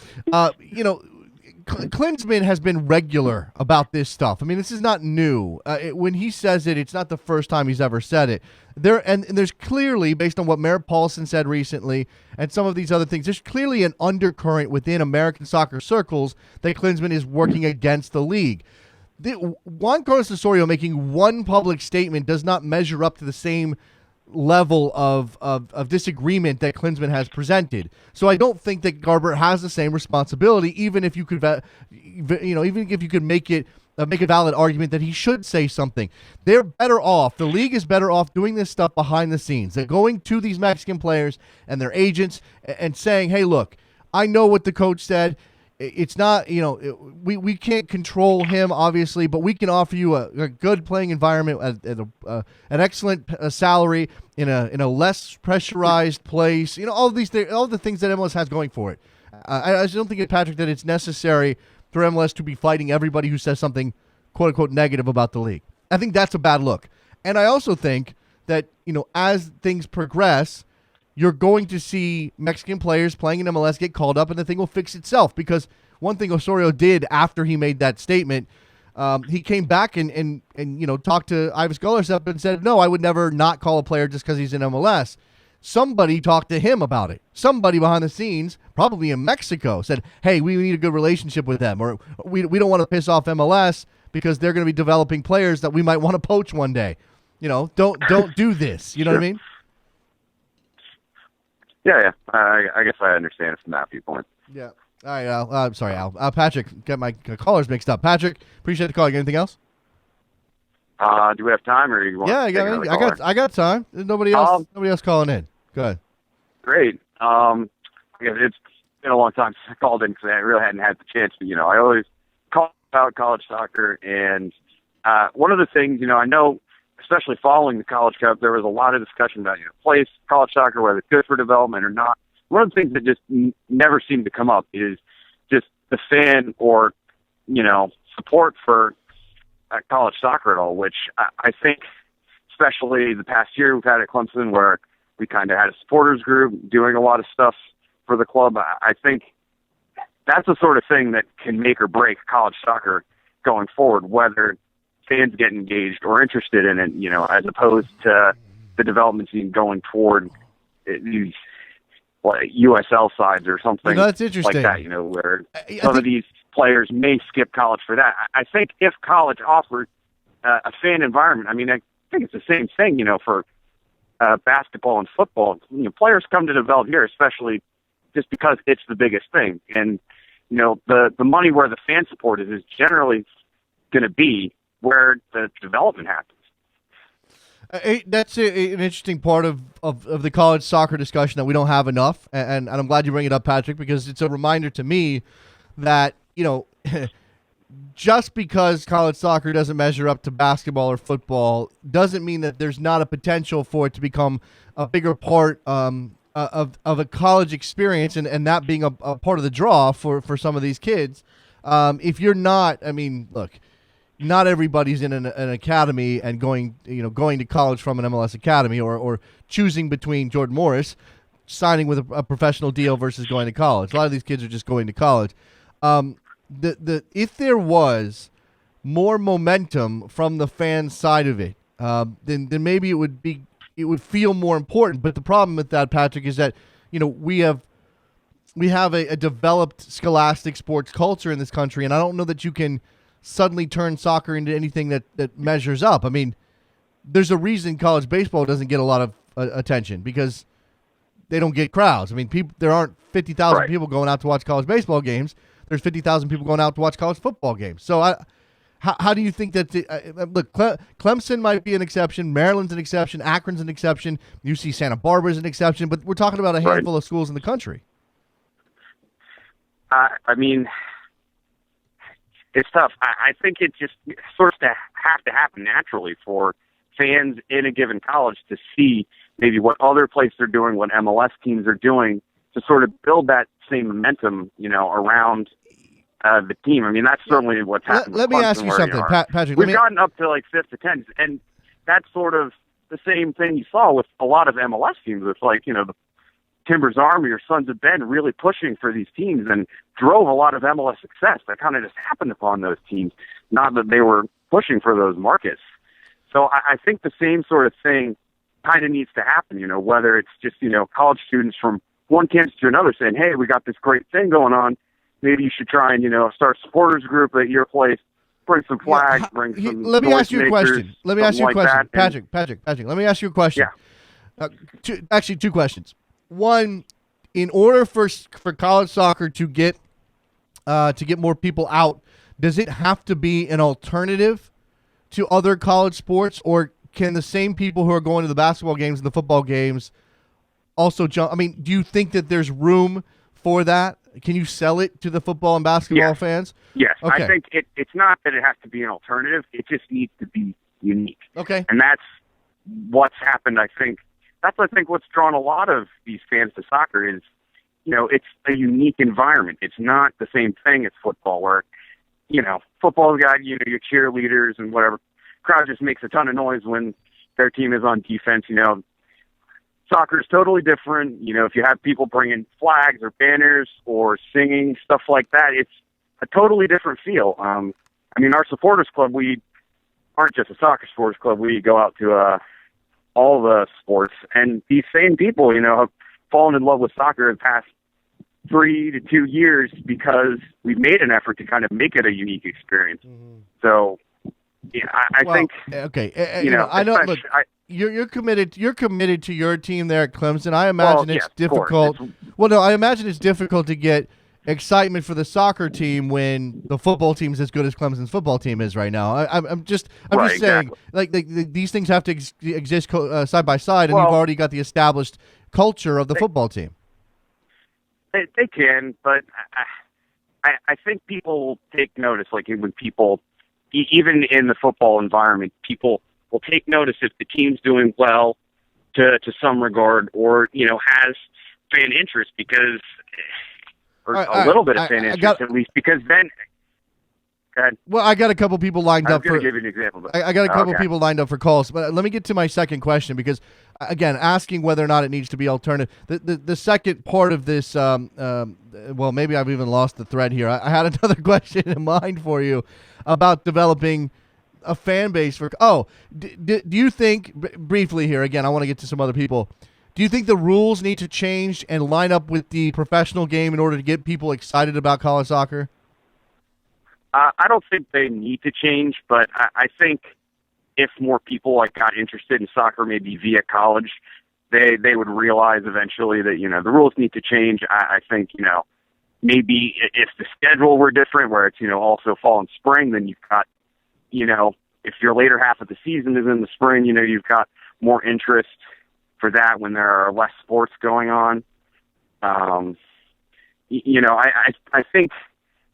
Klinsman has been regular about this stuff. I mean, this is not new. When he says it, it's not the first time he's ever said it. There's clearly, based on what Merritt Paulson said recently and some of these other things, there's clearly an undercurrent within American soccer circles that Klinsman is working against the league. Juan Carlos Osorio making one public statement does not measure up to the same level of disagreement that Klinsman has presented. So I don't think that Garber has the same responsibility, even if you could, even if you could make a valid argument that he should say something. They're better off. The league is better off doing this stuff behind the scenes. They're going to these Mexican players and their agents and saying, "Hey, look, I know what the coach said. It's not, we can't control him, obviously, but we can offer you a good playing environment at an excellent salary in a less pressurized place. All of these things, all the things that MLS has going for it. I just don't think, Patrick, that it's necessary for MLS to be fighting everybody who says something, quote unquote, negative about the league. I think that's a bad look. And I also think that, as things progress, you're going to see Mexican players playing in MLS get called up, and the thing will fix itself. Because one thing Osorio did after he made that statement, he came back and talked to Ives Gullersepp and said, "No, I would never not call a player just because he's in MLS." Somebody talked to him about it. Somebody behind the scenes, probably in Mexico, said, "Hey, we need a good relationship with them, or we don't want to piss off MLS because they're going to be developing players that we might want to poach one day. Don't do this." You know what I mean? Yeah. I guess I understand it from that viewpoint. Yeah. All right, Al. I'm sorry, Al. Patrick, get my callers mixed up. Patrick, appreciate the call. You got anything else? Do we have time, or you want? Yeah, I got time. There's nobody else. Nobody else calling in. Go ahead. Great. I guess it's been a long time since I called in because I really hadn't had the chance. But I always call about college soccer, and one of the things I know, especially following the College Cup, there was a lot of discussion about place college soccer, whether it's good for development or not. One of the things that just never seemed to come up is just the fan or support for college soccer at all, which I think, especially the past year we've had at Clemson, where we kind of had a supporters group doing a lot of stuff for the club. I think that's the sort of thing that can make or break college soccer going forward, whether fans get engaged or interested in it, as opposed to the development team going toward these USL sides or something that's interesting. like that, where some of these players may skip college for that. I think if college offers a fan environment, I think it's the same thing, for basketball and football. Players come to develop here, especially just because it's the biggest thing. And, the money where the fan support is generally going to be where the development happens. That's an interesting part of the college soccer discussion that we don't have enough, and I'm glad you bring it up, Patrick, because it's a reminder to me that, just because college soccer doesn't measure up to basketball or football doesn't mean that there's not a potential for it to become a bigger part of a college experience, and that being a part of the draw for some of these kids. If you're not, look, not everybody's in an academy and going to college from an MLS academy or choosing between Jordan Morris signing with a professional deal versus going to college. A lot of these kids are just going to college. If there was more momentum from the fan side of it, then maybe it would feel more important. But the problem with that, Patrick, is that we have a developed scholastic sports culture in this country, and I don't know that you can suddenly turn soccer into anything that measures up. There's a reason college baseball doesn't get a lot of attention, because they don't get crowds. There aren't 50,000 people going out to watch college baseball games. there's 50,000 people going out to watch college football games. So how do you think that look, Clemson might be an exception, Maryland's an exception, Akron's an exception, UC Santa Barbara's an exception, but we're talking about a handful of schools in the country. I mean, it's tough. I think it just sort of have to happen naturally for fans in a given college to see maybe what other places are doing, what MLS teams are doing, to sort of build that same momentum, around the team. I mean, that's certainly what's happened. Let me ask you something, Patrick. We've gotten up to like 5th to 10th, and that's sort of the same thing you saw with a lot of MLS teams. It's like, the Timbers Army or Sons of Ben really pushing for these teams and drove a lot of MLS success. That kind of just happened upon those teams, not that they were pushing for those markets. So I think the same sort of thing kind of needs to happen, whether it's just, college students from one campus to another saying, hey, we got this great thing going on. Maybe you should try and, start a supporters group at your place, bring some flags, bring some Let me ask you a question. Let me ask you a question. Patrick, let me ask you a question. Yeah. Two questions. One, in order for college soccer to get more people out, does it have to be an alternative to other college sports, or can the same people who are going to the basketball games and the football games also jump? I mean, do you think that there's room for that? Can you sell it to the football and basketball fans? Yes. Okay. I think it's not that it has to be an alternative. It just needs to be unique. Okay. And that's what's happened, I think. That's, I think, what's drawn a lot of these fans to soccer is, it's a unique environment. It's not the same thing as football where, football's got, your cheerleaders and whatever. Crowd just makes a ton of noise when their team is on defense. Soccer is totally different. If you have people bringing flags or banners or singing, stuff like that, it's a totally different feel. Our supporters club, we aren't just a soccer supporters club. We go out to all the sports, and these same people, have fallen in love with soccer in the past 3 to 2 years because we've made an effort to kind of make it a unique experience. Mm-hmm. So, yeah, I think. Okay, I know. Look, you're committed. You're committed to your team there at Clemson. I imagine it's difficult. I imagine it's difficult to get excitement for the soccer team when the football team's as good as Clemson's football team is right now. I'm just saying, like these things have to exist side by side, and you've already got the established culture of the football team. They can, but I think people will take notice. Like when people, even in the football environment, people will take notice if the team's doing well to some regard, or has fan interest because. Or a little bit of fan interest, at least, because then. Go ahead. Well, I got a couple people lined up. I'm going to give you an example. But, I got a couple people lined up for calls, but let me get to my second question because, again, asking whether or not it needs to be alternative. The second part of this, well, maybe I've even lost the thread here. I had another question in mind for you about developing a fan base for. Do you think briefly here? Again, I want to get to some other people. Do you think the rules need to change and line up with the professional game in order to get people excited about college soccer? I don't think they need to change, but I think if more people got interested in soccer, maybe via college, they would realize eventually that the rules need to change. I think maybe if the schedule were different, where it's also fall and spring, then you've got if your later half of the season is in the spring, you've got more interest for that when there are less sports going on. I think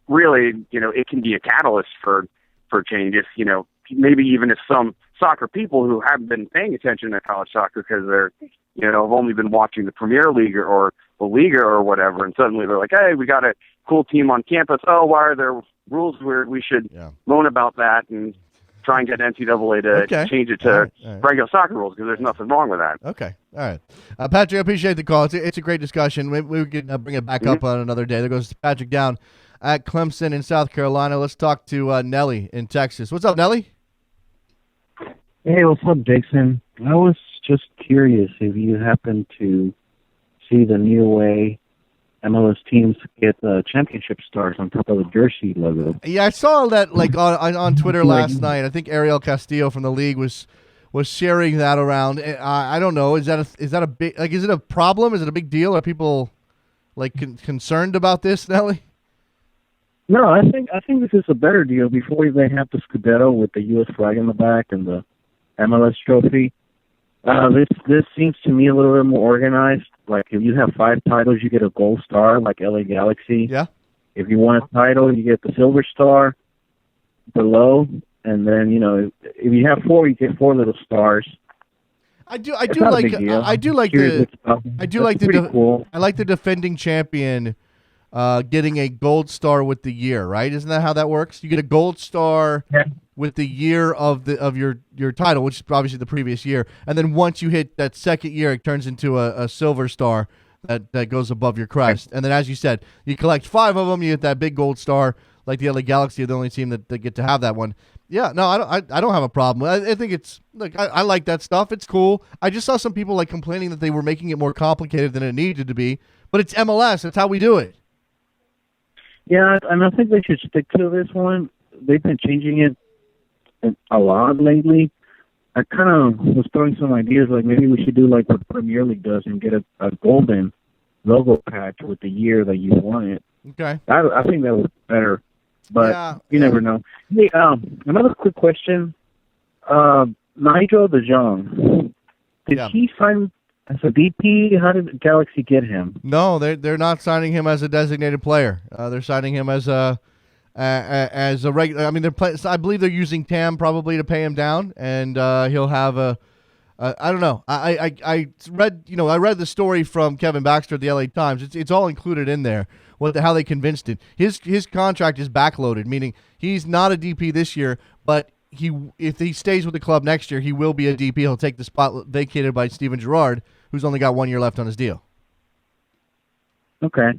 really, it can be a catalyst for change if, maybe even if some soccer people who haven't been paying attention to college soccer because they're, have only been watching the Premier League or the Liga or whatever, and suddenly they're like, hey, we got a cool team on campus. Oh, why are there rules where we should moan about that and try and get NCAA to change it to regular soccer rules because there's nothing wrong with that. Okay. All right. Patrick, I appreciate the call. It's a great discussion. Maybe we can bring it back up on another day. There goes Patrick down at Clemson in South Carolina. Let's talk to Nelly in Texas. What's up, Nelly? Hey, what's up, Jason? I was just curious if you happen to see the new way MLS teams get championship stars on top of the jersey logo. Yeah, I saw that on Twitter last night. I think Ariel Castillo from the league was sharing that around. I don't know. Is that a big is it a problem? Is it a big deal? Are people concerned about this, Nelly? No, I think this is a better deal. Before they have the Scudetto with the U.S. flag in the back and the MLS trophy, this seems to me a little bit more organized. Like if you have 5 titles, you get a gold star, like LA Galaxy. Yeah. If you won a title, you get the silver star below, and then if you have 4, you get 4 little stars. I do It's not a big deal. I do like Curious the about- I do that's like the pretty cool. I like the defending champion getting a gold star with the year, right? Isn't that how that works? You get a gold star Yeah. with the year of your title, which is obviously the previous year, and then once you hit that second year, it turns into a silver star that goes above your crest. And then, as you said, you collect 5 of them, you get that big gold star. Like the LA Galaxy are the only team that get to have that one. Yeah, no, I don't have a problem. I think it's I like that stuff. It's cool. I just saw some people like complaining that they were making it more complicated than it needed to be. But it's MLS. That's how we do it. Yeah, and I think they should stick to this one. They've been changing it a lot lately. I kind of was throwing some ideas, like maybe we should do like what Premier League does and get a golden logo patch with the year that you won it. Okay. I think that was better, but Yeah, you never know. Hey, another quick question. Nigel De Jong, did Yeah. he sign as a DP? How did Galaxy get him? No, they're not signing him as a designated player. They're signing him as a regular. I mean, I believe they're using TAM probably to pay him down, and he'll have I don't know. I read the story from Kevin Baxter at the LA Times. It's all included in there. How they convinced it. His contract is backloaded, meaning he's not a DP this year, but if he stays with the club next year, he will be a DP. He'll take the spot vacated by Steven Gerrard, who's only got 1 year left on his deal. Okay,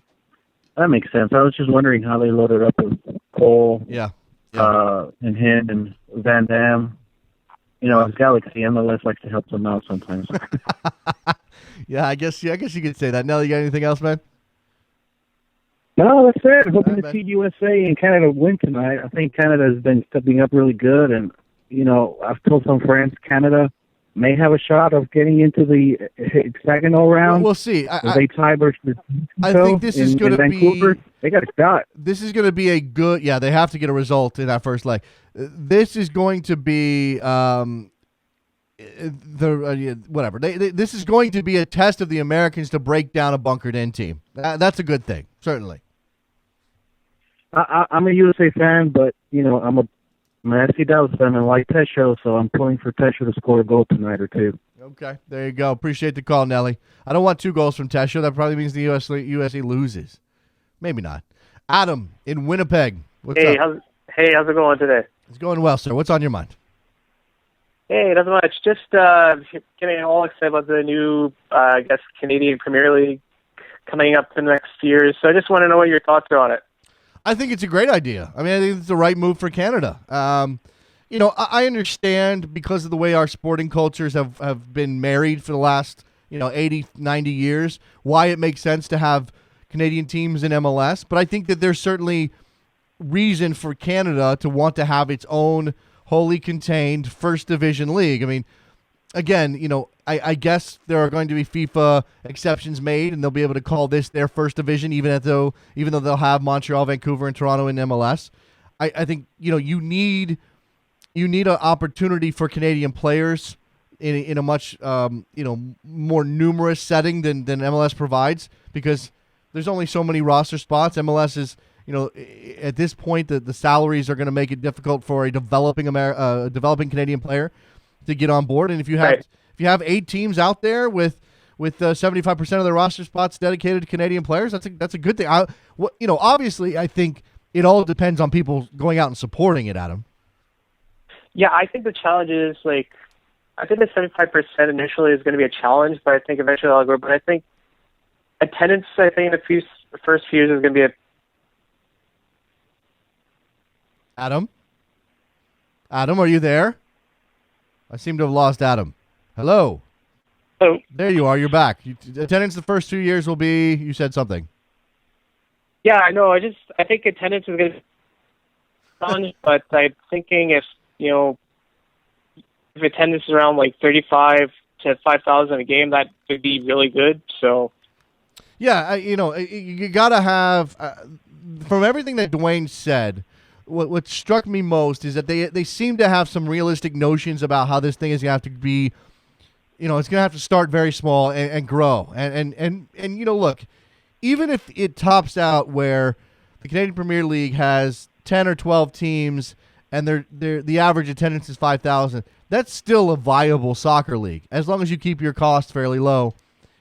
that makes sense. I was just wondering how they loaded up with Cole, Yeah. and him and Van Dam. As Galaxy, MLS likes to help them out sometimes. Yeah, I guess you could say that. Nelly, you got anything else, man? No, that's it. Hoping All to right, see USA and Canada win tonight. I think Canada has been stepping up really good, and I've told some friends Canada may have a shot of getting into the hexagonal round. We'll see. If they tie versus I think this is going to Vancouver. be. They got a shot. This is going to be a good. Yeah, they have to get a result in that first leg. This is going to be whatever. This is going to be a test of the Americans to break down a bunkered in team. That's a good thing, certainly. I'm a USA fan, but I'm a FC Dallas fan. I like Teixeira, so I'm pulling for Teixeira to score a goal tonight or two. Okay, there you go. Appreciate the call, Nelly. I don't want 2 goals from Teixeira. That probably means the USA loses. Maybe not. Adam in Winnipeg. What's up? How's it going today? It's going well, sir. What's on your mind? Hey, nothing much. Just getting all excited about the new, Canadian Premier League coming up in the next years. So I just want to know what your thoughts are on it. I think it's a great idea. I mean, I think it's the right move for Canada. I understand because of the way our sporting cultures have been married for the last, 80, 90 years, why it makes sense to have Canadian teams in MLS. But I think that there's certainly reason for Canada to want to have its own wholly contained first division league. I mean, again, I guess there are going to be FIFA exceptions made, and they'll be able to call this their first division, even though they'll have Montreal, Vancouver, and Toronto in MLS. I think you need an opportunity for Canadian players in a much more numerous setting than MLS provides, because there's only so many roster spots. MLS is at this point the salaries are going to make it difficult for a developing Canadian player to get on board, and if you have Right. if you have 8 teams out there with 75% of their roster spots dedicated to Canadian players, that's a good thing. Obviously, I think it all depends on people going out and supporting it, Adam. Yeah, I think the challenge is I think the 75% initially is going to be a challenge, but I think eventually I'll grow. But I think attendance, in the first few years is going to be Adam, are you there? I seem to have lost Adam. Hello. Oh, There you are. You're back. Attendance the first 2 years will be. You said something. yeah, I know. I think attendance is going to be a challenge, but I'm thinking if attendance is around 35 to 5,000 a game, that would be really good. So Yeah, you gotta have from everything that Dwayne said, what struck me most is that they seem to have some realistic notions about how this thing is going to have to be. It's going to have to start very small and grow. And look, even if it tops out where the Canadian Premier League has 10 or 12 teams and the average attendance is 5,000, that's still a viable soccer league as long as you keep your costs fairly low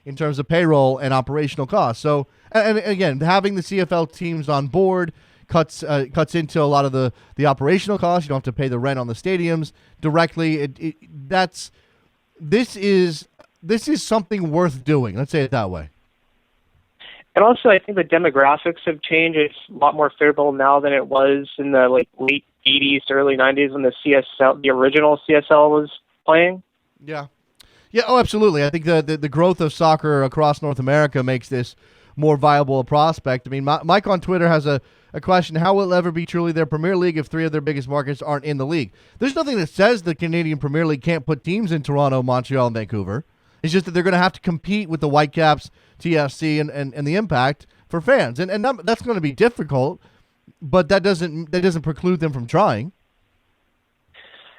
in terms of payroll and operational costs. So, and again, having the CFL teams on board cuts into a lot of the operational costs. You don't have to pay the rent on the stadiums directly. This is something worth doing. Let's say it that way. And also, I think the demographics have changed. It's a lot more favorable now than it was in the late 80s to early 90s when the original CSL was playing. Yeah. Oh, absolutely. I think the growth of soccer across North America makes this more viable a prospect. I mean, Mike on Twitter has a question: how will it ever be truly their Premier League if three of their biggest markets aren't in the league? There's nothing that says the Canadian Premier League can't put teams in Toronto, Montreal, and Vancouver. It's just that they're going to have to compete with the Whitecaps, TFC, and the Impact for fans, and that's going to be difficult. But that doesn't preclude them from trying.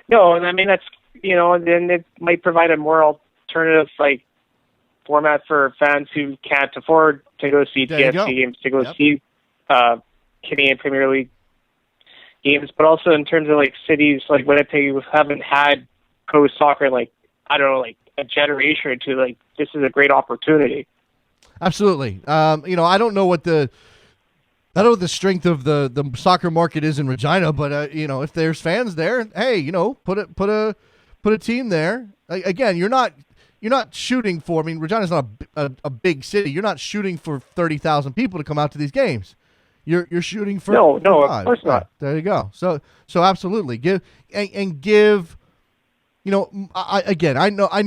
No, and I mean that's then it might provide a more alternative format for fans who can't afford to go see TFC games, to go see Canadian Premier League games, but also in terms of cities like Winnipeg who haven't had pro soccer in a generation or two. This is a great opportunity. Absolutely. I don't know what the strength of the soccer market is in Regina, but if there's fans there, hey, put a team there. Again, you're not shooting for. I mean, Regina's not a big city. You're not shooting for 30,000 people to come out to these games. You're shooting for no, five. Of course not. There you go. So absolutely give. I know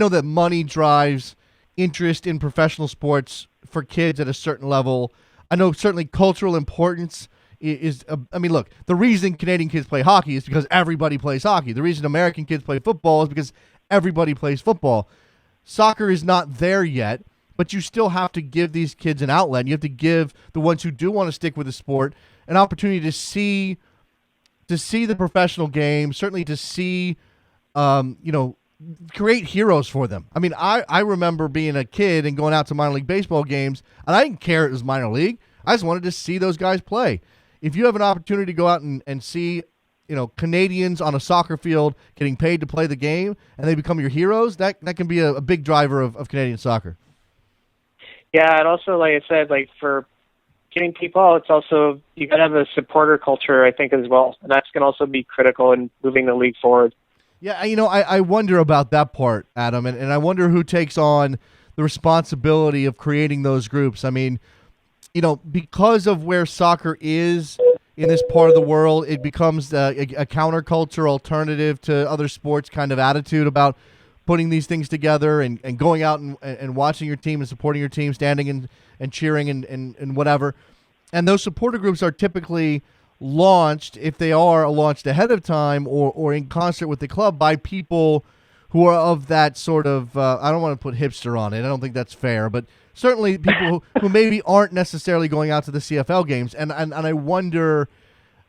that money drives interest in professional sports for kids at a certain level. I know certainly cultural importance is. Look, the reason Canadian kids play hockey is because everybody plays hockey. The reason American kids play football is because everybody plays football. Soccer is not there yet, but you still have to give these kids an outlet. You have to give the ones who do want to stick with the sport an opportunity to see the professional game, certainly to see, create heroes for them. I mean, I remember being a kid and going out to minor league baseball games, and I didn't care it was minor league. I just wanted to see those guys play. If you have an opportunity to go out and see Canadians on a soccer field getting paid to play the game and they become your heroes, that can be a big driver of Canadian soccer. Yeah, and also, like I said, for getting people out, it's also, you got to have a supporter culture, I think, as well. And that's going to also be critical in moving the league forward. Yeah, I wonder about that part, Adam, and I wonder who takes on the responsibility of creating those groups. I mean, because of where soccer is in this part of the world, it becomes a counterculture alternative to other sports kind of attitude about putting these things together and going out and watching your team and supporting your team, standing and cheering and whatever. And those supporter groups are typically launched, if they are launched ahead of time or in concert with the club, by people who are of that sort of, I don't want to put hipster on it, I don't think that's fair, but certainly people who maybe aren't necessarily going out to the CFL games. And I wonder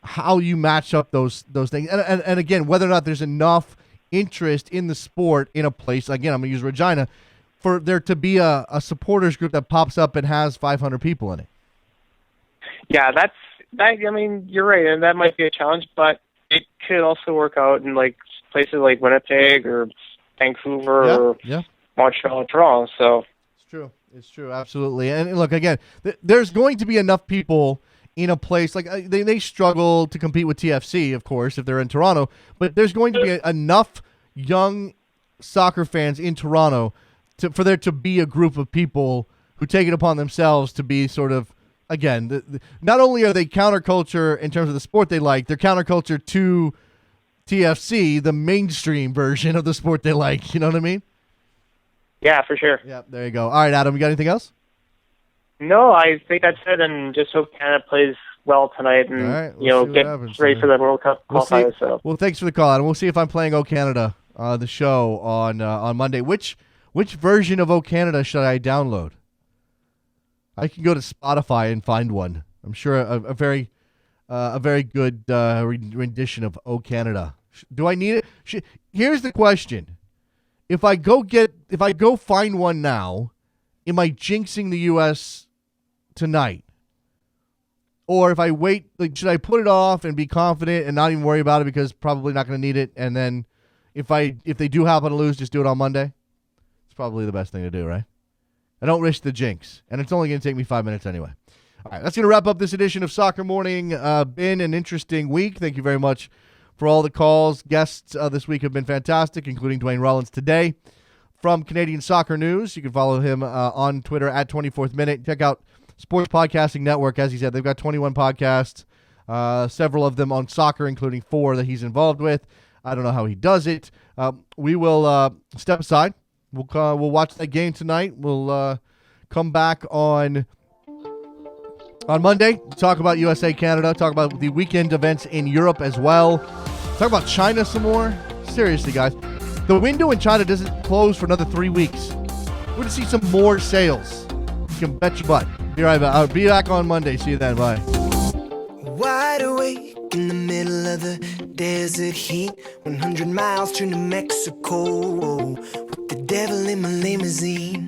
how you match up those things. And again, whether or not there's enough interest in the sport in a place, again, I'm going to use Regina, for there to be a supporters group that pops up and has 500 people in it. Yeah, you're right, and that might be a challenge, but it could also work out in places like Winnipeg or Vancouver or Montreal or Toronto. So it's true, absolutely. And look, again, there's going to be enough people in a place they struggle to compete with TFC, of course, if they're in Toronto, but there's going to be enough young soccer fans in Toronto for there to be a group of people who take it upon themselves to be sort of, again, not only are they counterculture in terms of the sport they like, they're counterculture to TFC, the mainstream version of the sport they like. You know what I mean? Yeah, for sure. Yeah, there you go. All right, Adam, you got anything else? No, I think that's it, and just hope Canada plays well tonight and get ready for the World Cup qualifiers. Well, thanks for the call, Adam. We'll see if I'm playing O Canada the show on Monday. Which version of O Canada should I download? I can go to Spotify and find one. I'm sure a very good rendition of "Oh Canada." Do I need it? Here's the question: If I go find one now, am I jinxing the U.S. tonight? Or if I wait, should I put it off and be confident and not even worry about it because probably not going to need it? And then if they do happen to lose, just do it on Monday. It's probably the best thing to do, right? I don't risk the jinx, and it's only going to take me 5 minutes anyway. All right, that's going to wrap up this edition of Soccer Morning. Been an interesting week. Thank you very much for all the calls. Guests this week have been fantastic, including Dwayne Rollins today from Canadian Soccer News. You can follow him on Twitter at 24th Minute. Check out Sports Podcasting Network. As he said, they've got 21 podcasts, several of them on soccer, including 4 that he's involved with. I don't know how he does it. We will step aside. We'll watch that game tonight. We'll come back on Monday, talk about USA, Canada, talk about the weekend events in Europe as well. Talk about China some more. Seriously, guys. The window in China doesn't close for another 3 weeks. We're going to see some more sales. You can bet your butt. I'll be back on Monday. See you then. Bye. Wide awake in the middle of the desert heat, 100 miles to New Mexico, with the devil in my limousine.